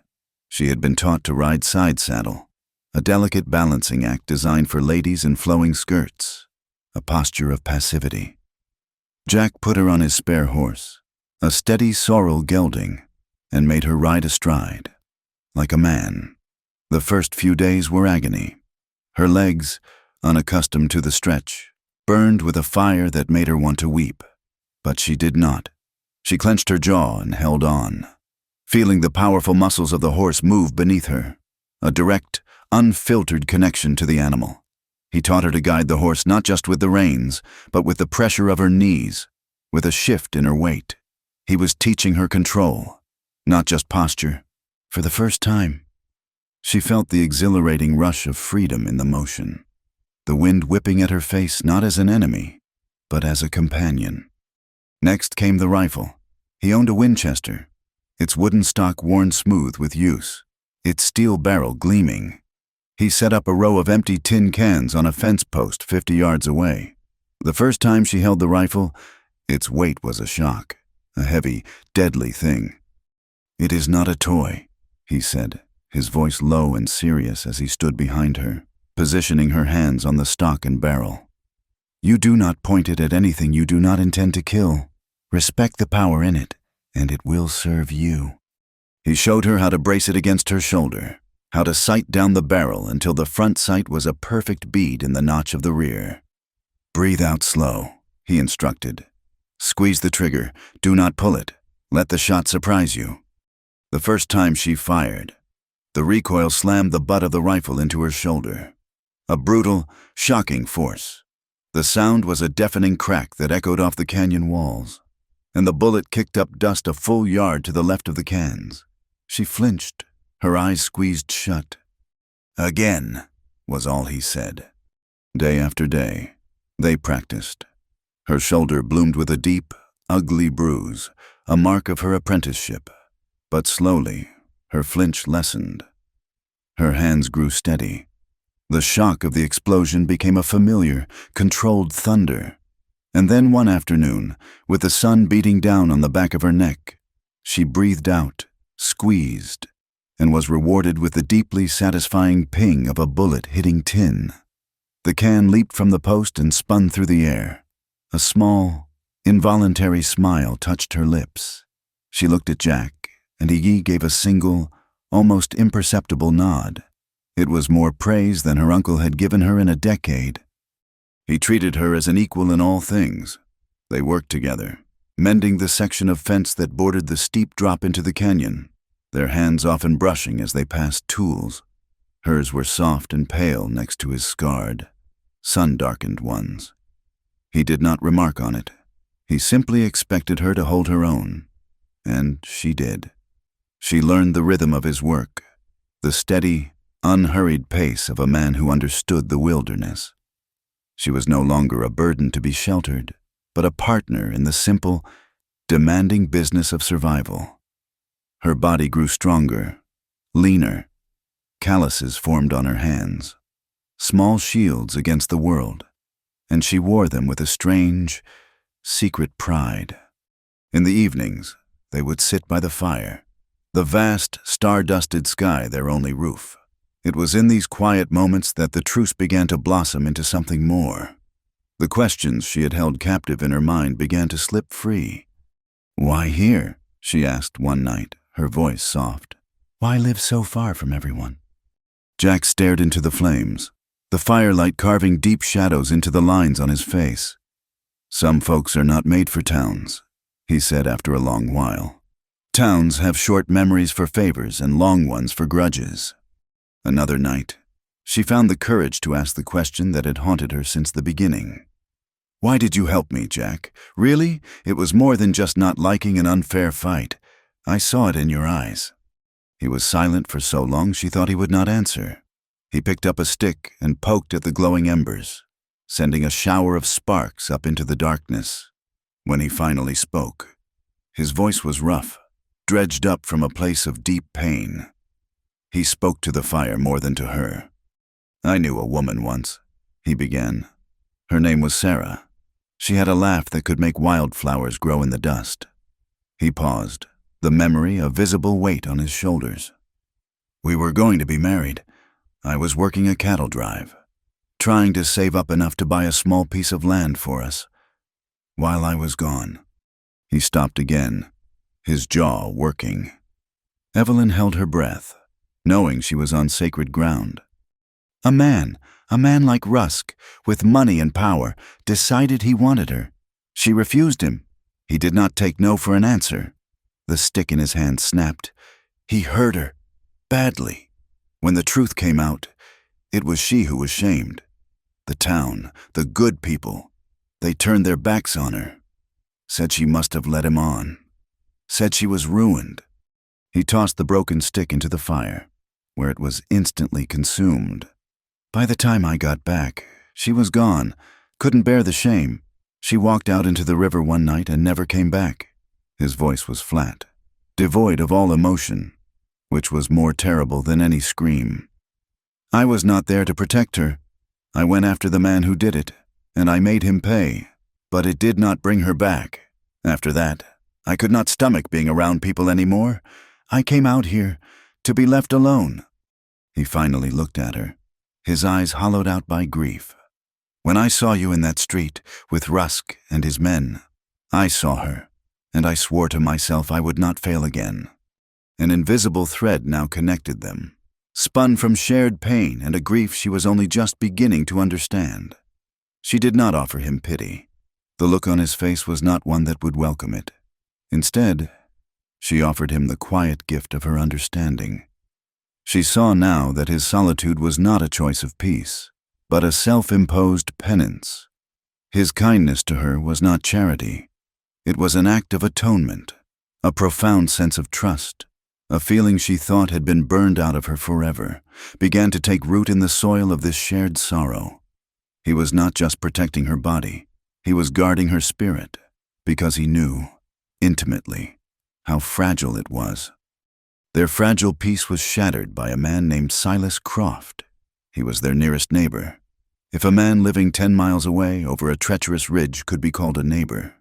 She had been taught to ride side saddle, a delicate balancing act designed for ladies in flowing skirts, a posture of passivity. Jack put her on his spare horse, a steady sorrel gelding, and made her ride astride, like a man. The first few days were agony. Her legs, unaccustomed to the stretch, burned with a fire that made her want to weep. But she did not. She clenched her jaw and held on, feeling the powerful muscles of the horse move beneath her, a direct, unfiltered connection to the animal. He taught her to guide the horse not just with the reins, but with the pressure of her knees, with a shift in her weight. He was teaching her control, not just posture. For the first time, she felt the exhilarating rush of freedom in the motion, the wind whipping at her face not as an enemy, but as a companion. Next came the rifle. He owned a Winchester, its wooden stock worn smooth with use, its steel barrel gleaming. He set up a row of empty tin cans on a fence post 50 yards away. The first time she held the rifle, its weight was a shock, a heavy, deadly thing. "It is not a toy," he said, his voice low and serious as he stood behind her, positioning her hands on the stock and barrel. "You do not point it at anything you do not intend to kill. Respect the power in it, and it will serve you." He showed her how to brace it against her shoulder, how to sight down the barrel until the front sight was a perfect bead in the notch of the rear. "Breathe out slow," he instructed. "Squeeze the trigger, do not pull it. Let the shot surprise you." The first time she fired, the recoil slammed the butt of the rifle into her shoulder. A brutal, shocking force. The sound was a deafening crack that echoed off the canyon walls, and the bullet kicked up dust a full yard to the left of the cans. She flinched, her eyes squeezed shut. "Again," was all he said. Day after day, they practiced. Her shoulder bloomed with a deep, ugly bruise, a mark of her apprenticeship. But slowly, her flinch lessened. Her hands grew steady. The shock of the explosion became a familiar, controlled thunder. And then one afternoon, with the sun beating down on the back of her neck, she breathed out, squeezed, and was rewarded with the deeply satisfying ping of a bullet hitting tin. The can leaped from the post and spun through the air. A small, involuntary smile touched her lips. She looked at Jack, and he gave a single, almost imperceptible nod. It was more praise than her uncle had given her in a decade. He treated her as an equal in all things. They worked together, mending the section of fence that bordered the steep drop into the canyon, their hands often brushing as they passed tools. Hers were soft and pale next to his scarred, sun-darkened ones. He did not remark on it. He simply expected her to hold her own, and she did. She learned the rhythm of his work, the steady, unhurried pace of a man who understood the wilderness. She was no longer a burden to be sheltered, but a partner in the simple, demanding business of survival. Her body grew stronger, leaner. Calluses formed on her hands, small shields against the world, and she wore them with a strange, secret pride. In the evenings, they would sit by the fire, the vast, star-dusted sky their only roof. It was in these quiet moments that the truce began to blossom into something more. The questions she had held captive in her mind began to slip free. "Why here?" she asked one night, her voice soft. "Why live so far from everyone?" Jack stared into the flames, the firelight carving deep shadows into the lines on his face. "Some folks are not made for towns," he said after a long while. "Towns have short memories for favors and long ones for grudges." Another night, she found the courage to ask the question that had haunted her since the beginning. "Why did you help me, Jack? Really? It was more than just not liking an unfair fight. I saw it in your eyes." He was silent for so long she thought he would not answer. He picked up a stick and poked at the glowing embers, sending a shower of sparks up into the darkness. When he finally spoke, his voice was rough, dredged up from a place of deep pain. He spoke to the fire more than to her. "I knew a woman once," he began. "Her name was Sarah. She had a laugh that could make wildflowers grow in the dust. He paused, the memory a visible weight on his shoulders. We were going to be married. I was working a cattle drive, trying to save up enough to buy a small piece of land for us. While I was gone, he stopped again, his jaw working. Evelyn held her breath, knowing she was on sacred ground. A man like Rusk, with money and power, decided he wanted her. She refused him. He did not take no for an answer. The stick in his hand snapped. He hurt her, badly. When the truth came out, it was she who was shamed. The town, the good people, they turned their backs on her. Said she must have led him on. Said she was ruined. He tossed the broken stick into the fire, where it was instantly consumed. By the time I got back, she was gone, couldn't bear the shame. She walked out into the river one night and never came back. His voice was flat, devoid of all emotion, which was more terrible than any scream. I was not there to protect her. I went after the man who did it, and I made him pay, but it did not bring her back. After that, I could not stomach being around people anymore. I came out here to be left alone. He finally looked at her, his eyes hollowed out by grief. When I saw you in that street with Rusk and his men, I saw her, and I swore to myself I would not fail again. An invisible thread now connected them, spun from shared pain and a grief she was only just beginning to understand. She did not offer him pity. The look on his face was not one that would welcome it. Instead, she offered him the quiet gift of her understanding. She saw now that his solitude was not a choice of peace, but a self-imposed penance. His kindness to her was not charity. It was an act of atonement, a profound sense of trust. A feeling she thought had been burned out of her forever began to take root in the soil of this shared sorrow. He was not just protecting her body, he was guarding her spirit, because he knew, intimately, how fragile it was. Their fragile peace was shattered by a man named Silas Croft. He was their nearest neighbor, if a man living 10 miles away over a treacherous ridge could be called a neighbor.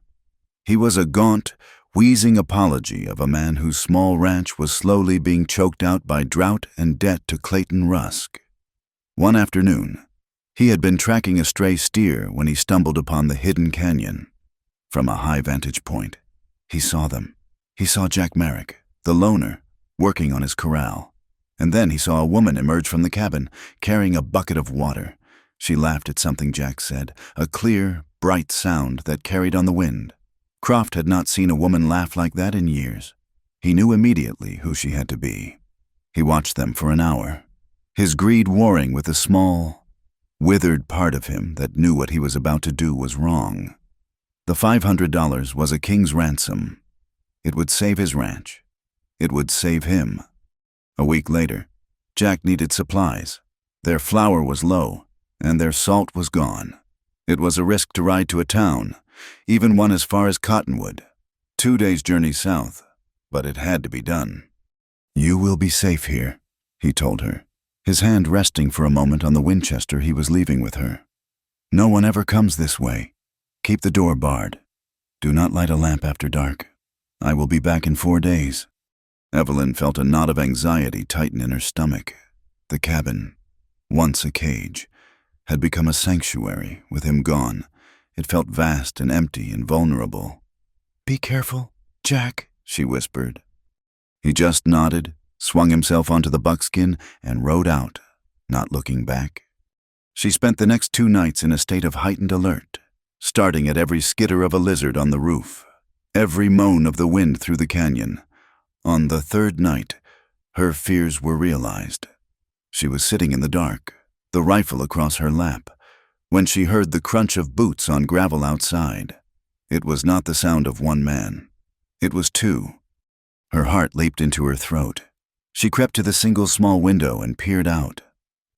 He was a gaunt, wheezing apology of a man whose small ranch was slowly being choked out by drought and debt to Clayton Rusk. One afternoon, he had been tracking a stray steer when he stumbled upon the hidden canyon. From a high vantage point, he saw them. He saw Jack Merrick, the loner, working on his corral. And then he saw a woman emerge from the cabin, carrying a bucket of water. She laughed at something Jack said, a clear, bright sound that carried on the wind. Croft had not seen a woman laugh like that in years. He knew immediately who she had to be. He watched them for an hour, his greed warring with a small, withered part of him that knew what he was about to do was wrong. The $500 was a king's ransom. It would save his ranch. It would save him. A week later, Jack needed supplies. Their flour was low, and their salt was gone. It was a risk to ride to a town, even one as far as Cottonwood, 2 days' journey south, but it had to be done. You will be safe here, he told her, his hand resting for a moment on the Winchester he was leaving with her. No one ever comes this way. Keep the door barred. Do not light a lamp after dark. I will be back in 4 days. Evelyn felt a knot of anxiety tighten in her stomach. The cabin, once a cage, had become a sanctuary with him gone. It felt vast and empty and vulnerable. Be careful, Jack, she whispered. He just nodded, swung himself onto the buckskin, and rode out, not looking back. She spent the next 2 nights in a state of heightened alert, starting at every skitter of a lizard on the roof, every moan of the wind through the canyon. On the 3rd night, her fears were realized. She was sitting in the dark, the rifle across her lap, when she heard the crunch of boots on gravel outside. It was not the sound of one man. It was 2. Her heart leaped into her throat. She crept to the single small window and peered out.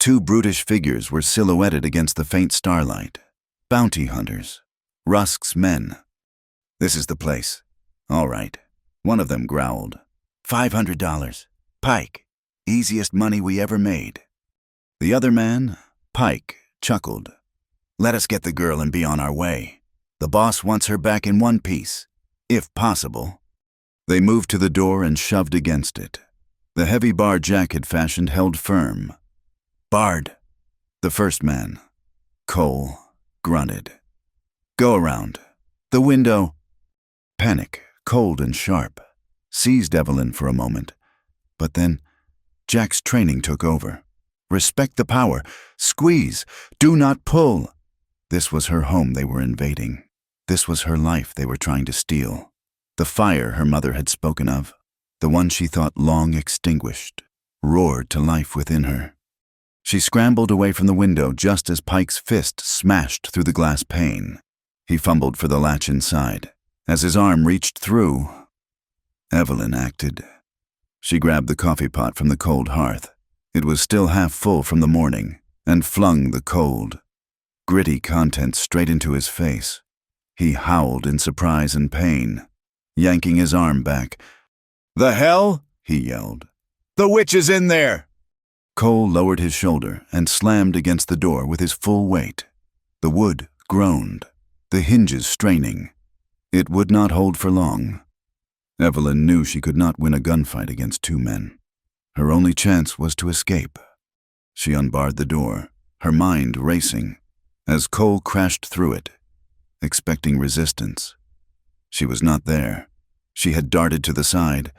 2 brutish figures were silhouetted against the faint starlight. Bounty hunters. Rusk's men. This is the place. All right. One of them growled. $500. Pike. Easiest money we ever made. The other man, Pike, chuckled. Let us get the girl and be on our way. The boss wants her back in one piece, if possible." They moved to the door and shoved against it. The heavy bar Jack had fashioned held firm. "Bard," the first man, Cole, grunted. "Go around. The window." Panic, cold and sharp, seized Evelyn for a moment. But then, Jack's training took over. Respect the power. Squeeze. Do not pull. This was her home they were invading. This was her life they were trying to steal. The fire her mother had spoken of, the one she thought long extinguished, roared to life within her. She scrambled away from the window just as Pike's fist smashed through the glass pane. He fumbled for the latch inside. As his arm reached through, Evelyn acted. She grabbed the coffee pot from the cold hearth. It was still half full from the morning, and flung the cold, gritty contents straight into his face. He howled in surprise and pain, yanking his arm back. "The hell?" he yelled. "The witch is in there!" Cole lowered his shoulder and slammed against the door with his full weight. The wood groaned, the hinges straining. It would not hold for long. Evelyn knew she could not win a gunfight against two men. Her only chance was to escape. She unbarred the door, her mind racing, as Cole crashed through it, expecting resistance. She was not there. She had darted to the side.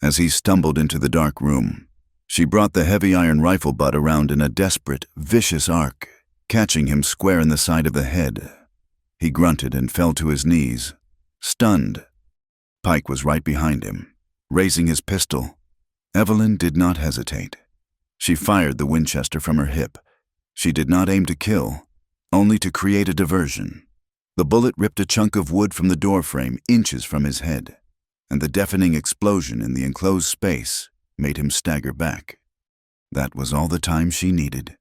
As he stumbled into the dark room, she brought the heavy iron rifle butt around in a desperate, vicious arc, catching him square in the side of the head. He grunted and fell to his knees, stunned. Pike was right behind him, raising his pistol. Evelyn did not hesitate. She fired the Winchester from her hip. She did not aim to kill, only to create a diversion. The bullet ripped a chunk of wood from the doorframe inches from his head, and the deafening explosion in the enclosed space made him stagger back. That was all the time she needed.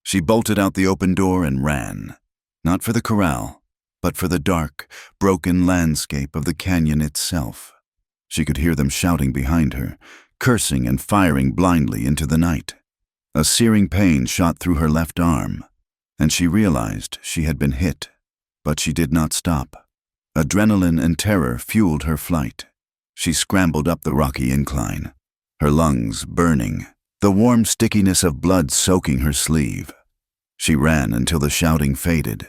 She bolted out the open door and ran, not for the corral, but for the dark, broken landscape of the canyon itself. She could hear them shouting behind her, cursing and firing blindly into the night. A searing pain shot through her left arm, and she realized she had been hit, but she did not stop. Adrenaline and terror fueled her flight. She scrambled up the rocky incline, her lungs burning, the warm stickiness of blood soaking her sleeve. She ran until the shouting faded,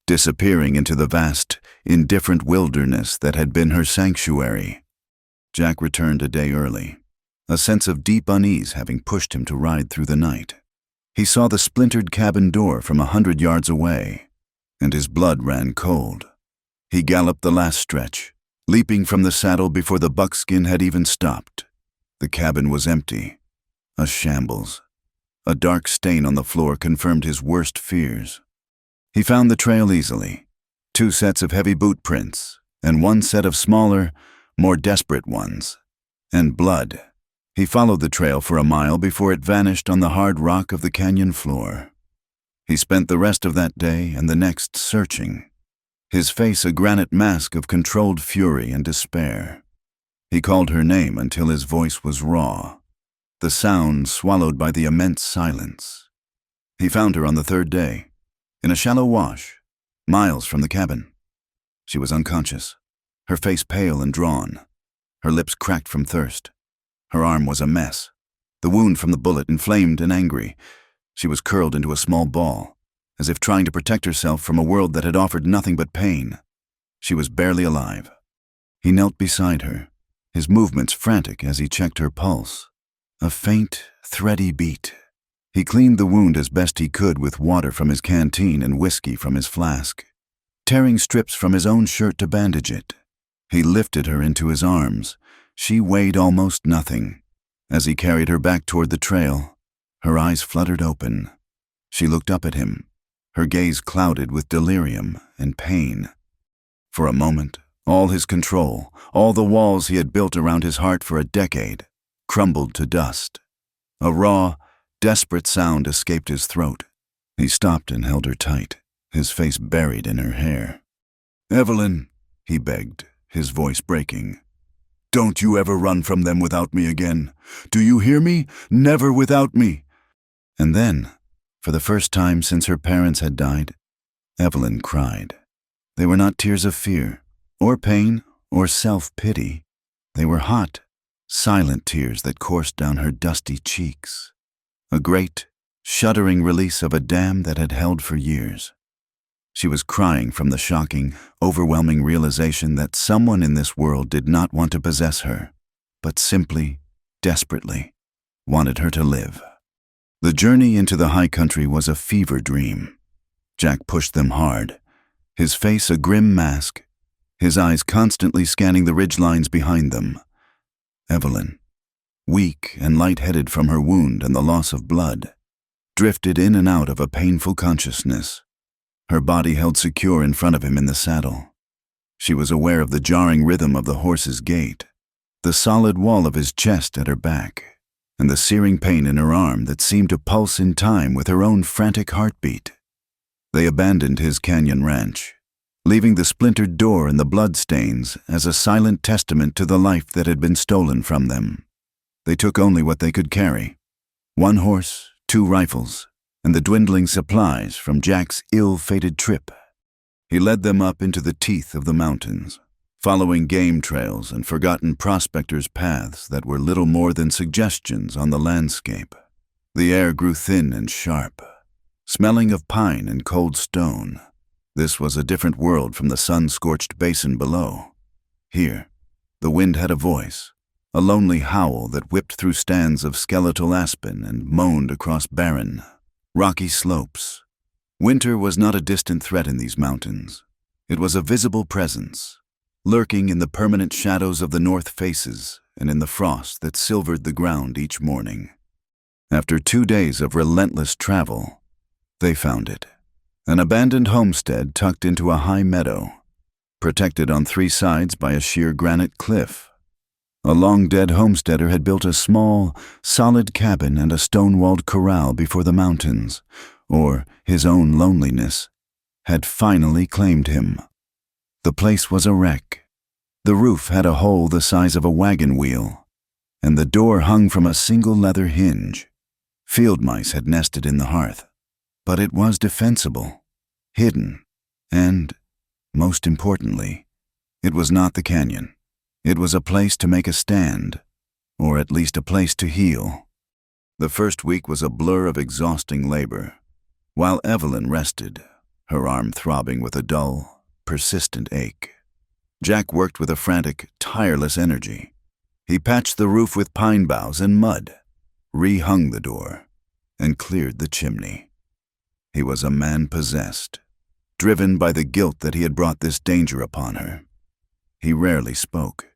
disappearing into the vast, indifferent wilderness that had been her sanctuary. Jack returned a day early, a sense of deep unease having pushed him to ride through the night. He saw the splintered cabin door from 100 yards away, and his blood ran cold. He galloped the last stretch, leaping from the saddle before the buckskin had even stopped. The cabin was empty, a shambles. A dark stain on the floor confirmed his worst fears. He found the trail easily, 2 sets of heavy boot prints, and 1 set of smaller, more desperate ones, and blood. He followed the trail for a mile before it vanished on the hard rock of the canyon floor. He spent the rest of that day and the next searching, his face a granite mask of controlled fury and despair. He called her name until his voice was raw, the sound swallowed by the immense silence. He found her on the 3rd day, in a shallow wash, miles from the cabin. She was unconscious, her face pale and drawn, her lips cracked from thirst. Her arm was a mess, the wound from the bullet inflamed and angry. She was curled into a small ball, as if trying to protect herself from a world that had offered nothing but pain. She was barely alive. He knelt beside her, his movements frantic as he checked her pulse. A faint, thready beat. He cleaned the wound as best he could with water from his canteen and whiskey from his flask, tearing strips from his own shirt to bandage it. He lifted her into his arms. She weighed almost nothing. As he carried her back toward the trail, her eyes fluttered open. She looked up at him, her gaze clouded with delirium and pain. For a moment, all his control, all the walls he had built around his heart for a decade, crumbled to dust. A raw, desperate sound escaped his throat. He stopped and held her tight, his face buried in her hair. "Evelyn," he begged, his voice breaking. "Don't you ever run from them without me again. Do you hear me? Never without me." And then, for the first time since her parents had died, Evelyn cried. They were not tears of fear, or pain, or self-pity. They were hot, silent tears that coursed down her dusty cheeks. A great, shuddering release of a dam that had held for years. She was crying from the shocking, overwhelming realization that someone in this world did not want to possess her, but simply, desperately, wanted her to live. The journey into the high country was a fever dream. Jack pushed them hard, his face a grim mask, his eyes constantly scanning the ridgelines behind them. Evelyn, weak and lightheaded from her wound and the loss of blood, drifted in and out of a painful consciousness, her body held secure in front of him in the saddle. She was aware of the jarring rhythm of the horse's gait, the solid wall of his chest at her back, and the searing pain in her arm that seemed to pulse in time with her own frantic heartbeat. They abandoned his canyon ranch, leaving the splintered door and the bloodstains as a silent testament to the life that had been stolen from them. They took only what they could carry: 1 horse, 2 rifles, and the dwindling supplies from Jack's ill-fated trip. He led them up into the teeth of the mountains, following game trails and forgotten prospectors' paths that were little more than suggestions on the landscape. The air grew thin and sharp, smelling of pine and cold stone. This was a different world from the sun-scorched basin below. Here, the wind had a voice, a lonely howl that whipped through stands of skeletal aspen and moaned across barren, rocky slopes. Winter was not a distant threat in these mountains. It was a visible presence, lurking in the permanent shadows of the north faces and in the frost that silvered the ground each morning. After 2 days of relentless travel, they found it. An abandoned homestead tucked into a high meadow, protected on 3 sides by a sheer granite cliff. A long-dead homesteader had built a small, solid cabin and a stone-walled corral before the mountains, or his own loneliness, had finally claimed him. The place was a wreck. The roof had a hole the size of a wagon wheel, and the door hung from a single leather hinge. Field mice had nested in the hearth. But it was defensible, hidden, and, most importantly, it was not the canyon. It was a place to make a stand, or at least a place to heal. The first week was a blur of exhausting labor. While Evelyn rested, her arm throbbing with a dull, persistent ache, Jack worked with a frantic, tireless energy. He patched the roof with pine boughs and mud, rehung the door, and cleared the chimney. He was a man possessed, driven by the guilt that he had brought this danger upon her. He rarely spoke,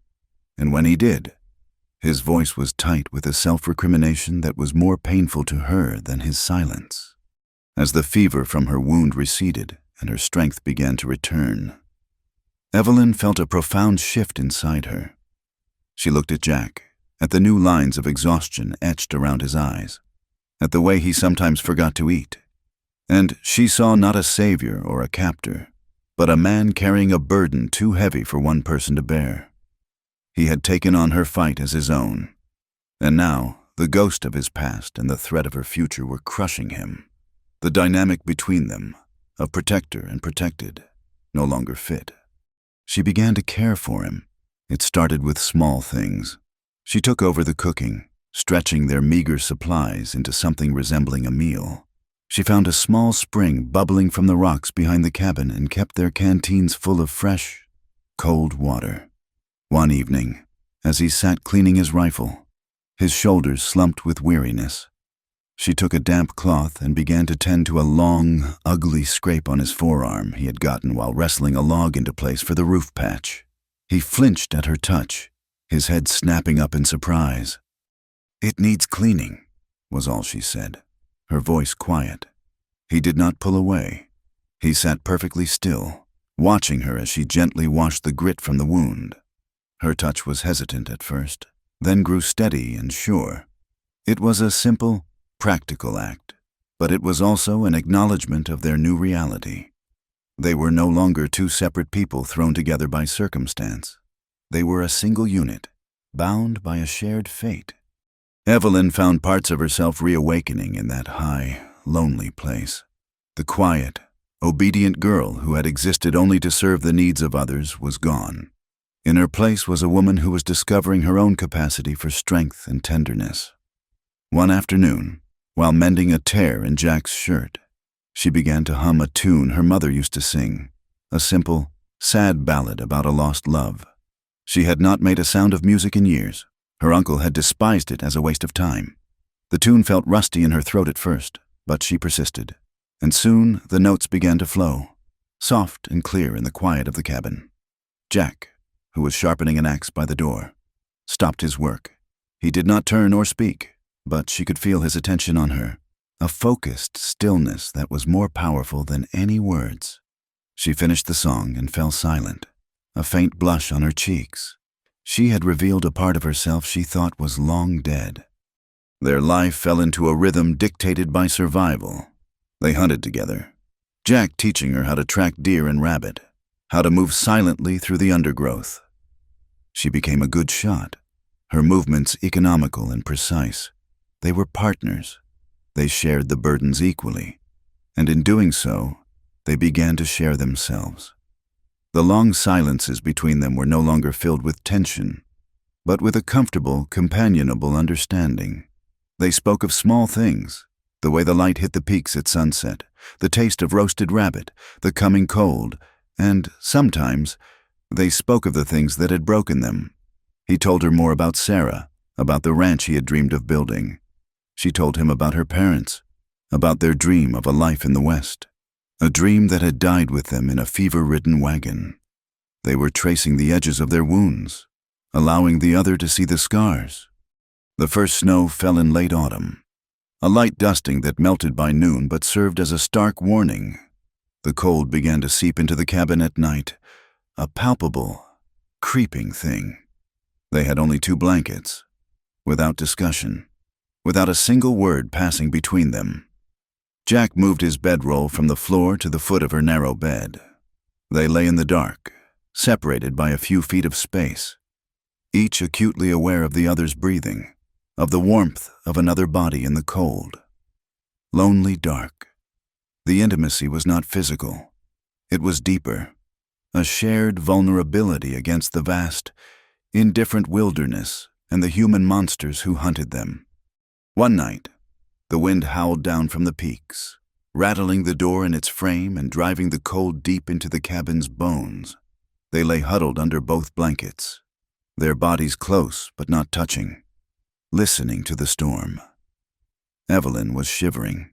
and when he did, his voice was tight with a self-recrimination that was more painful to her than his silence. As the fever from her wound receded and her strength began to return, Evelyn felt a profound shift inside her. She looked at Jack, at the new lines of exhaustion etched around his eyes, at the way he sometimes forgot to eat. And she saw not a savior or a captor, but a man carrying a burden too heavy for one person to bear. He had taken on her fight as his own, and now the ghost of his past and the threat of her future were crushing him. The dynamic between them, of protector and protected, no longer fit. She began to care for him. It started with small things. She took over the cooking, stretching their meager supplies into something resembling a meal. She found a small spring bubbling from the rocks behind the cabin and kept their canteens full of fresh, cold water. One evening, as he sat cleaning his rifle, his shoulders slumped with weariness, she took a damp cloth and began to tend to a long, ugly scrape on his forearm he had gotten while wrestling a log into place for the roof patch. He flinched at her touch, his head snapping up in surprise. "It needs cleaning," was all she said, her voice quiet. He did not pull away. He sat perfectly still, watching her as she gently washed the grit from the wound. Her touch was hesitant at first, then grew steady and sure. It was a simple, practical act, but it was also an acknowledgement of their new reality. They were no longer 2 separate people thrown together by circumstance. They were a single unit, bound by a shared fate. Evelyn found parts of herself reawakening in that high, lonely place. The quiet, obedient girl who had existed only to serve the needs of others was gone. In her place was a woman who was discovering her own capacity for strength and tenderness. One afternoon, while mending a tear in Jack's shirt, she began to hum a tune her mother used to sing, a simple, sad ballad about a lost love. She had not made a sound of music in years. Her uncle had despised it as a waste of time. The tune felt rusty in her throat at first, but she persisted, and soon the notes began to flow, soft and clear in the quiet of the cabin. Jack, who was sharpening an axe by the door, stopped his work. He did not turn or speak, but she could feel his attention on her, a focused stillness that was more powerful than any words. She finished the song and fell silent, a faint blush on her cheeks. She had revealed a part of herself she thought was long dead. Their life fell into a rhythm dictated by survival. They hunted together, Jack teaching her how to track deer and rabbit, how to move silently through the undergrowth. She became a good shot, her movements economical and precise. They were partners. They shared the burdens equally, and in doing so, they began to share themselves. The long silences between them were no longer filled with tension, but with a comfortable, companionable understanding. They spoke of small things, the way the light hit the peaks at sunset, the taste of roasted rabbit, the coming cold, and, sometimes, they spoke of the things that had broken them. He told her more about Sarah, about the ranch he had dreamed of building. She told him about her parents, about their dream of a life in the West, a dream that had died with them in a fever-ridden wagon. They were tracing the edges of their wounds, allowing the other to see the scars. The first snow fell in late autumn, a light dusting that melted by noon but served as a stark warning. The cold began to seep into the cabin at night, a palpable, creeping thing. They had only 2 blankets, without discussion, without a single word passing between them. Jack moved his bedroll from the floor to the foot of her narrow bed. They lay in the dark, separated by a few feet of space, each acutely aware of the other's breathing, of the warmth of another body in the cold. Lonely dark. The intimacy was not physical. It was deeper, a shared vulnerability against the vast, indifferent wilderness and the human monsters who hunted them. One night, the wind howled down from the peaks, rattling the door in its frame and driving the cold deep into the cabin's bones. They lay huddled under both blankets, their bodies close but not touching, listening to the storm. Evelyn was shivering,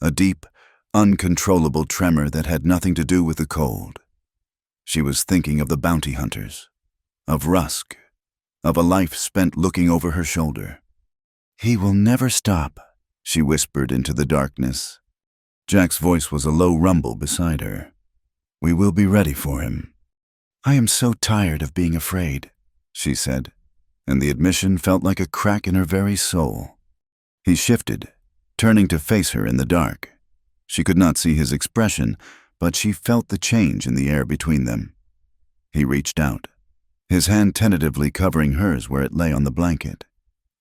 a deep, uncontrollable tremor that had nothing to do with the cold. She was thinking of the bounty hunters, of Rusk, of a life spent looking over her shoulder. "He will never stop," she whispered into the darkness. Jack's voice was a low rumble beside her. "We will be ready for him." "I am so tired of being afraid," she said, and the admission felt like a crack in her very soul. He shifted, turning to face her in the dark. She could not see his expression, but she felt the change in the air between them. He reached out, his hand tentatively covering hers where it lay on the blanket.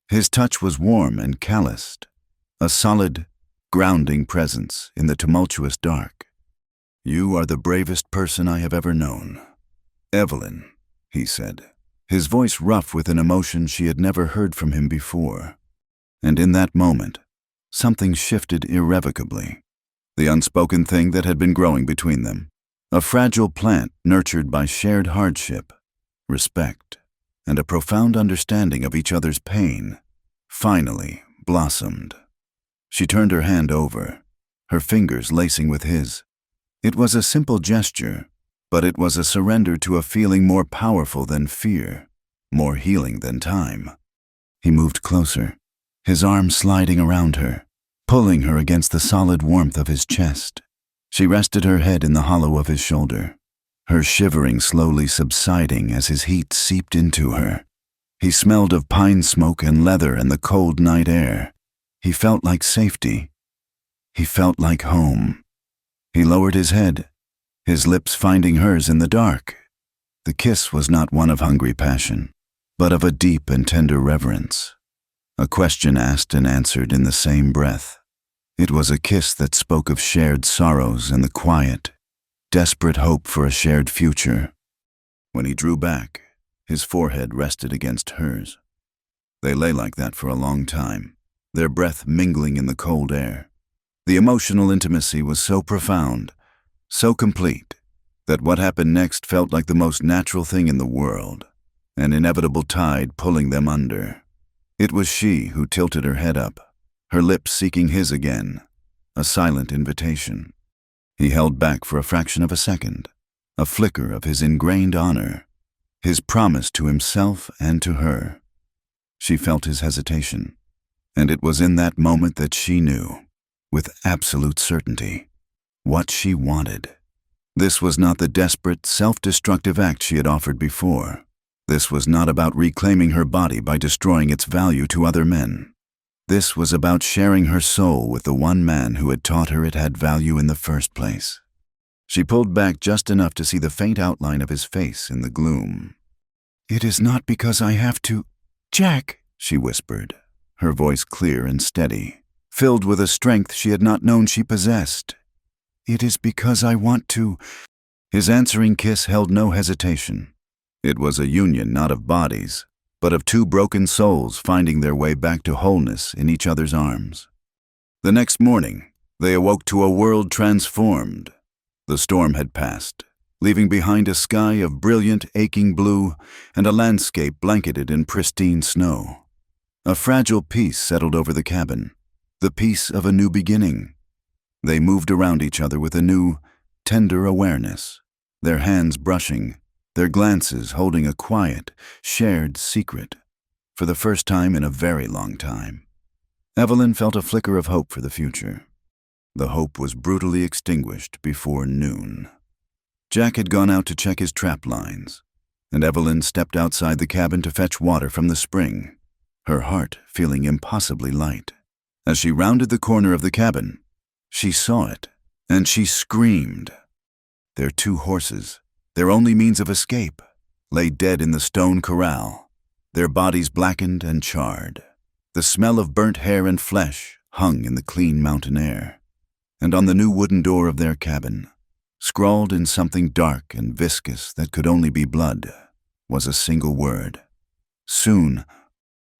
His touch was warm and calloused, a solid, grounding presence in the tumultuous dark. "You are the bravest person I have ever known, Evelyn," he said, his voice rough with an emotion she had never heard from him before. And in that moment, something shifted irrevocably. The unspoken thing that had been growing between them, a fragile plant nurtured by shared hardship, respect, and a profound understanding of each other's pain, finally blossomed. She turned her hand over, her fingers lacing with his. It was a simple gesture, but it was a surrender to a feeling more powerful than fear, more healing than time. He moved closer, his arm sliding around her, pulling her against the solid warmth of his chest. She rested her head in the hollow of his shoulder, her shivering slowly subsiding as his heat seeped into her. He smelled of pine smoke and leather and the cold night air. He felt like safety. He felt like home. He lowered his head, his lips finding hers in the dark. The kiss was not one of hungry passion, but of a deep and tender reverence, a question asked and answered in the same breath. It was a kiss that spoke of shared sorrows and the quiet, desperate hope for a shared future. When he drew back, his forehead rested against hers. They lay like that for a long time, their breath mingling in the cold air. The emotional intimacy was so profound, so complete, that what happened next felt like the most natural thing in the world, an inevitable tide pulling them under. It was she who tilted her head up, her lips seeking his again, a silent invitation. He held back for a fraction of a second, a flicker of his ingrained honor, his promise to himself and to her. She felt his hesitation, and it was in that moment that she knew, with absolute certainty, what she wanted. This was not the desperate, self-destructive act she had offered before. This was not about reclaiming her body by destroying its value to other men. This was about sharing her soul with the one man who had taught her it had value in the first place. She pulled back just enough to see the faint outline of his face in the gloom. "It is not because I have to—" "Jack," she whispered, her voice clear and steady, filled with a strength she had not known she possessed. "It is because I want to—" His answering kiss held no hesitation. It was a union not of bodies, but of two broken souls finding their way back to wholeness in each other's arms. The next morning, they awoke to a world transformed. The storm had passed, leaving behind a sky of brilliant, aching blue and a landscape blanketed in pristine snow. A fragile peace settled over the cabin, the peace of a new beginning. They moved around each other with a new, tender awareness, their hands brushing, their glances holding a quiet, shared secret, for the first time in a very long time. Evelyn felt a flicker of hope for the future. The hope was brutally extinguished before noon. Jack had gone out to check his trap lines, and Evelyn stepped outside the cabin to fetch water from the spring, her heart feeling impossibly light. As she rounded the corner of the cabin, she saw it, and she screamed. Their two horses, their only means of escape, lay dead in the stone corral, their bodies blackened and charred. The smell of burnt hair and flesh hung in the clean mountain air, and on the new wooden door of their cabin, scrawled in something dark and viscous that could only be blood, was a single word. Soon,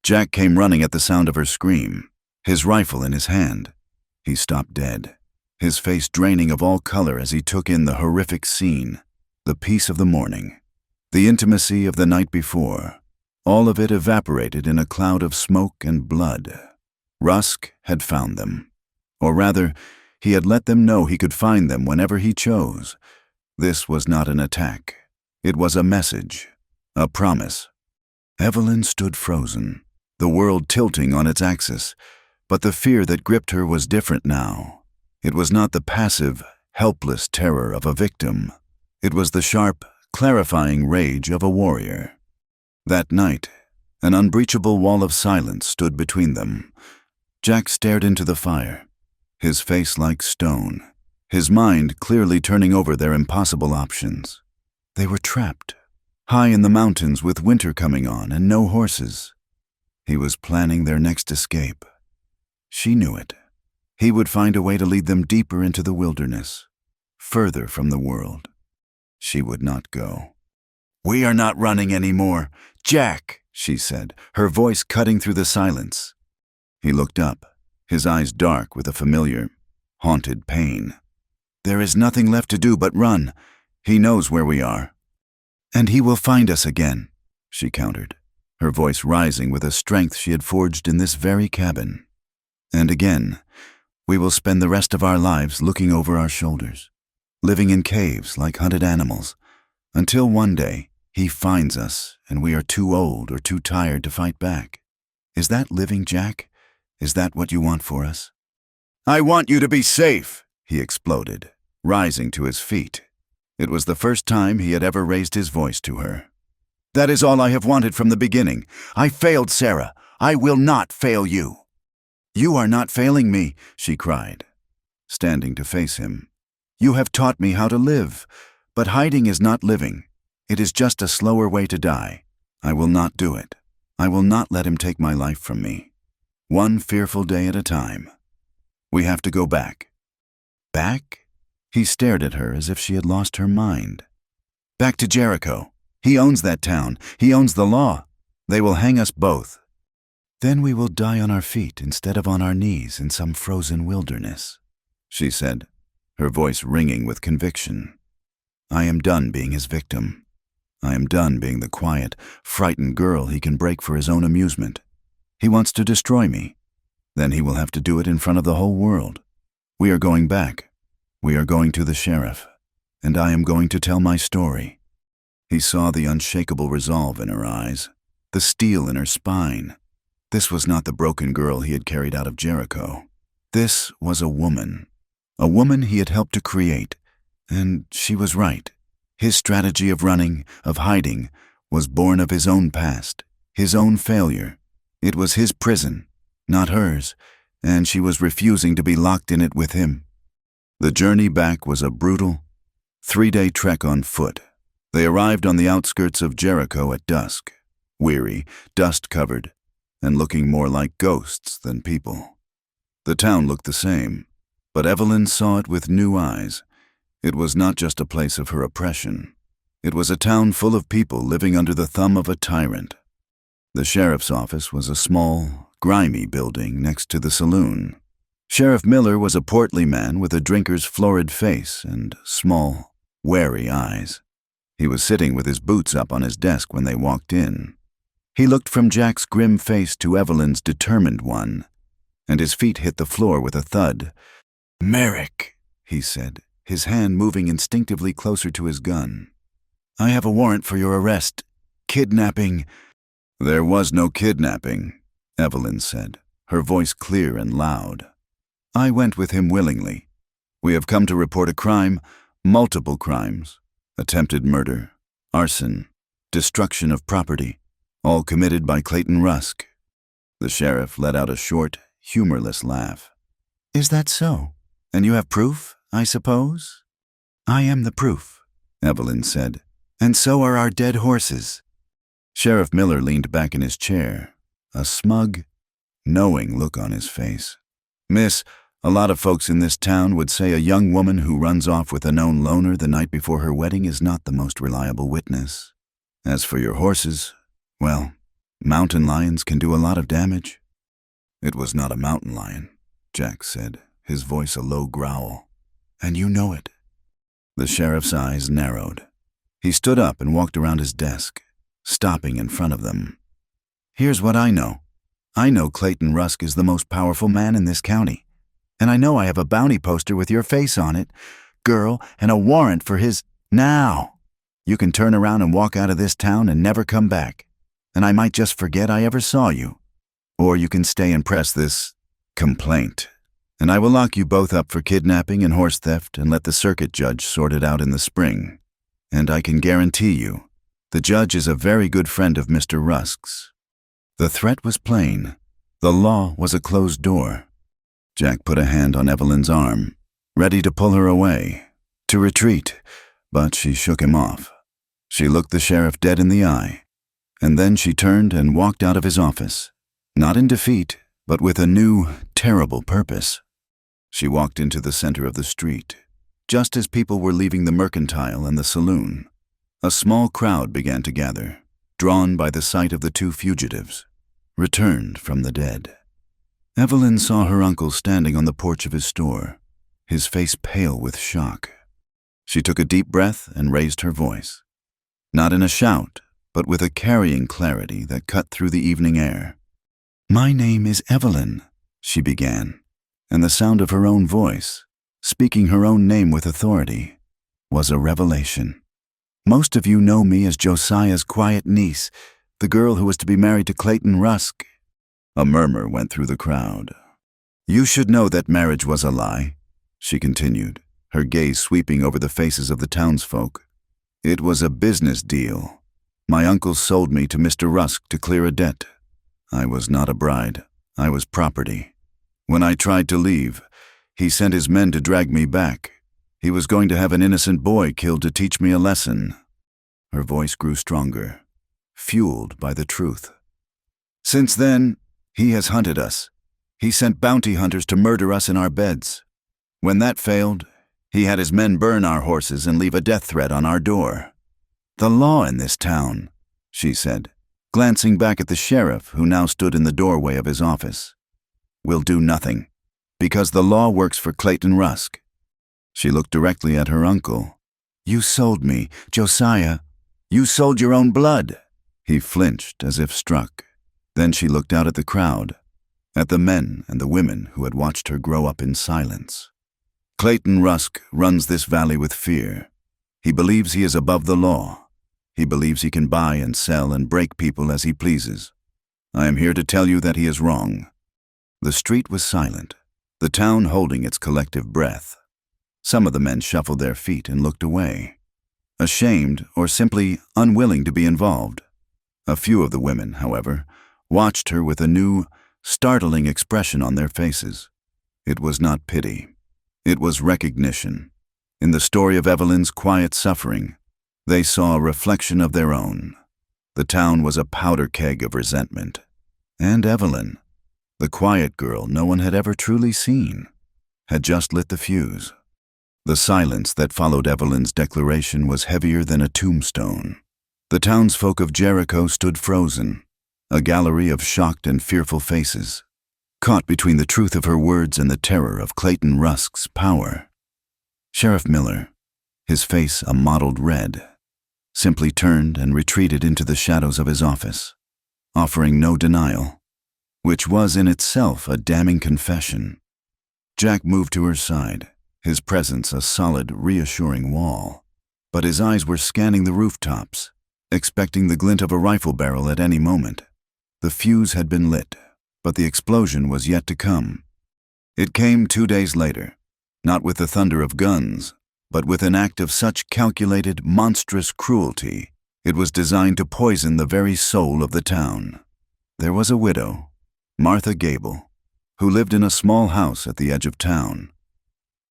Jack came running at the sound of her scream, his rifle in his hand. He stopped dead, his face draining of all color as he took in the horrific scene, the peace of the morning, the intimacy of the night before. All of it evaporated in a cloud of smoke and blood. Rusk had found them. Or rather, he had let them know he could find them whenever he chose. This was not an attack. It was a message, a promise. Evelyn stood frozen, the world tilting on its axis, but the fear that gripped her was different now. It was not the passive, helpless terror of a victim. It was the sharp, clarifying rage of a warrior. That night, an unbreachable wall of silence stood between them. Jack stared into the fire, his face like stone, his mind clearly turning over their impossible options. They were trapped, high in the mountains with winter coming on and no horses. He was planning their next escape. She knew it. He would find a way to lead them deeper into the wilderness, further from the world. She would not go. "We are not running anymore, Jack," she said, her voice cutting through the silence. He looked up, his eyes dark with a familiar, haunted pain. "There is nothing left to do but run. He knows where we are." "And he will find us again," she countered, her voice rising with a strength she had forged in this very cabin. "And again, we will spend the rest of our lives looking over our shoulders, living in caves like hunted animals, until one day he finds us and we are too old or too tired to fight back. Is that living, Jack? Is that what you want for us?" "I want you to be safe," he exploded, rising to his feet. It was the first time he had ever raised his voice to her. "That is all I have wanted from the beginning. I failed Sarah. I will not fail you." "You are not failing me," she cried, standing to face him. "You have taught me how to live, but hiding is not living. It is just a slower way to die. I will not do it. I will not let him take my life from me. One fearful day at a time." We have to go back." "Back?" He stared at her as if she had lost her mind. "Back to Jericho. He owns that town. He owns the law. They will hang us both. Then we will die on our feet instead of on our knees in some frozen wilderness," she said, her voice ringing with conviction. "I am done being his victim. I am done being the quiet, frightened girl he can break for his own amusement. He wants to destroy me. Then he will have to do it in front of the whole world. We are going back. We are going to the sheriff, and I am going to tell my story." He saw the unshakable resolve in her eyes, the steel in her spine. This was not the broken girl he had carried out of Jericho. This was a woman he had helped to create, and she was right. His strategy of running, of hiding, was born of his own past, his own failure. It was his prison, not hers, and she was refusing to be locked in it with him. The journey back was a brutal, 3-day trek on foot. They arrived on the outskirts of Jericho at dusk, weary, dust-covered, and looking more like ghosts than people. The town looked the same, but Evelyn saw it with new eyes. It was not just a place of her oppression. It was a town full of people living under the thumb of a tyrant. The sheriff's office was a small, grimy building next to the saloon. Sheriff Miller was a portly man with a drinker's florid face and small, wary eyes. He was sitting with his boots up on his desk when they walked in. He looked from Jack's grim face to Evelyn's determined one, and his feet hit the floor with a thud. "Merrick," he said, his hand moving instinctively closer to his gun. "I have a warrant for your arrest. Kidnapping." "There was no kidnapping," Evelyn said, her voice clear and loud. "I went with him willingly. We have come to report a crime, multiple crimes, attempted murder, arson, destruction of property, all committed by Clayton Rusk." The sheriff let out a short, humorless laugh. "Is that so? And you have proof, I suppose?" "I am the proof," Evelyn said, "and so are our dead horses." Sheriff Miller leaned back in his chair, a smug, knowing look on his face. "Miss, a lot of folks in this town would say a young woman who runs off with a known loner the night before her wedding is not the most reliable witness. As for your horses, well, mountain lions can do a lot of damage." "It was not a mountain lion," Jack said, his voice a low growl. "And you know it." The sheriff's eyes narrowed. He stood up and walked around his desk, stopping in front of them. "Here's what I know. I know Clayton Rusk is the most powerful man in this county. And I know I have a bounty poster with your face on it, girl, and a warrant for his... Now! You can turn around and walk out of this town and never come back. And I might just forget I ever saw you. Or you can stay and press this complaint. And I will lock you both up for kidnapping and horse theft and let the circuit judge sort it out in the spring. And I can guarantee you, the judge is a very good friend of Mr. Rusk's." The threat was plain. The law was a closed door. Jack put a hand on Evelyn's arm, ready to pull her away, to retreat, but she shook him off. She looked the sheriff dead in the eye, and then she turned and walked out of his office, not in defeat, but with a new, terrible purpose. She walked into the center of the street, just as people were leaving the mercantile and the saloon. A small crowd began to gather, drawn by the sight of the two fugitives, returned from the dead. Evelyn saw her uncle standing on the porch of his store, his face pale with shock. She took a deep breath and raised her voice, not in a shout, but with a carrying clarity that cut through the evening air. "My name is Evelyn," she began, and the sound of her own voice, speaking her own name with authority, was a revelation. "Most of you know me as Josiah's quiet niece, the girl who was to be married to Clayton Rusk." A murmur went through the crowd. "You should know that marriage was a lie," she continued, her gaze sweeping over the faces of the townsfolk. "It was a business deal. My uncle sold me to Mr. Rusk to clear a debt. I was not a bride. I was property. When I tried to leave, he sent his men to drag me back. He was going to have an innocent boy killed to teach me a lesson." Her voice grew stronger, fueled by the truth. "Since then, he has hunted us. He sent bounty hunters to murder us in our beds. When that failed, he had his men burn our horses and leave a death threat on our door. The law in this town, she said, glancing back at the sheriff who now stood in the doorway of his office, will do nothing, because the law works for Clayton Rusk. She looked directly at her uncle. You sold me, Josiah. You sold your own blood. He flinched as if struck. Then she looked out at the crowd, at the men and the women who had watched her grow up in silence. Clayton Rusk runs this valley with fear. He believes he is above the law. He believes he can buy and sell and break people as he pleases. I am here to tell you that he is wrong. The street was silent, the town holding its collective breath. Some of the men shuffled their feet and looked away, ashamed or simply unwilling to be involved. A few of the women, however, watched her with a new, startling expression on their faces. It was not pity. It was recognition. In the story of Evelyn's quiet suffering, they saw a reflection of their own. The town was a powder keg of resentment. And Evelyn, the quiet girl no one had ever truly seen, had just lit the fuse. The silence that followed Evelyn's declaration was heavier than a tombstone. The townsfolk of Jericho stood frozen, a gallery of shocked and fearful faces, caught between the truth of her words and the terror of Clayton Rusk's power. Sheriff Miller, his face a mottled red, simply turned and retreated into the shadows of his office, offering no denial, which was in itself a damning confession. Jack moved to her side, his presence a solid, reassuring wall, but his eyes were scanning the rooftops, expecting the glint of a rifle barrel at any moment. The fuse had been lit, but the explosion was yet to come. It came 2 days later, not with the thunder of guns, but with an act of such calculated, monstrous cruelty, it was designed to poison the very soul of the town. There was a widow, Martha Gable, who lived in a small house at the edge of town.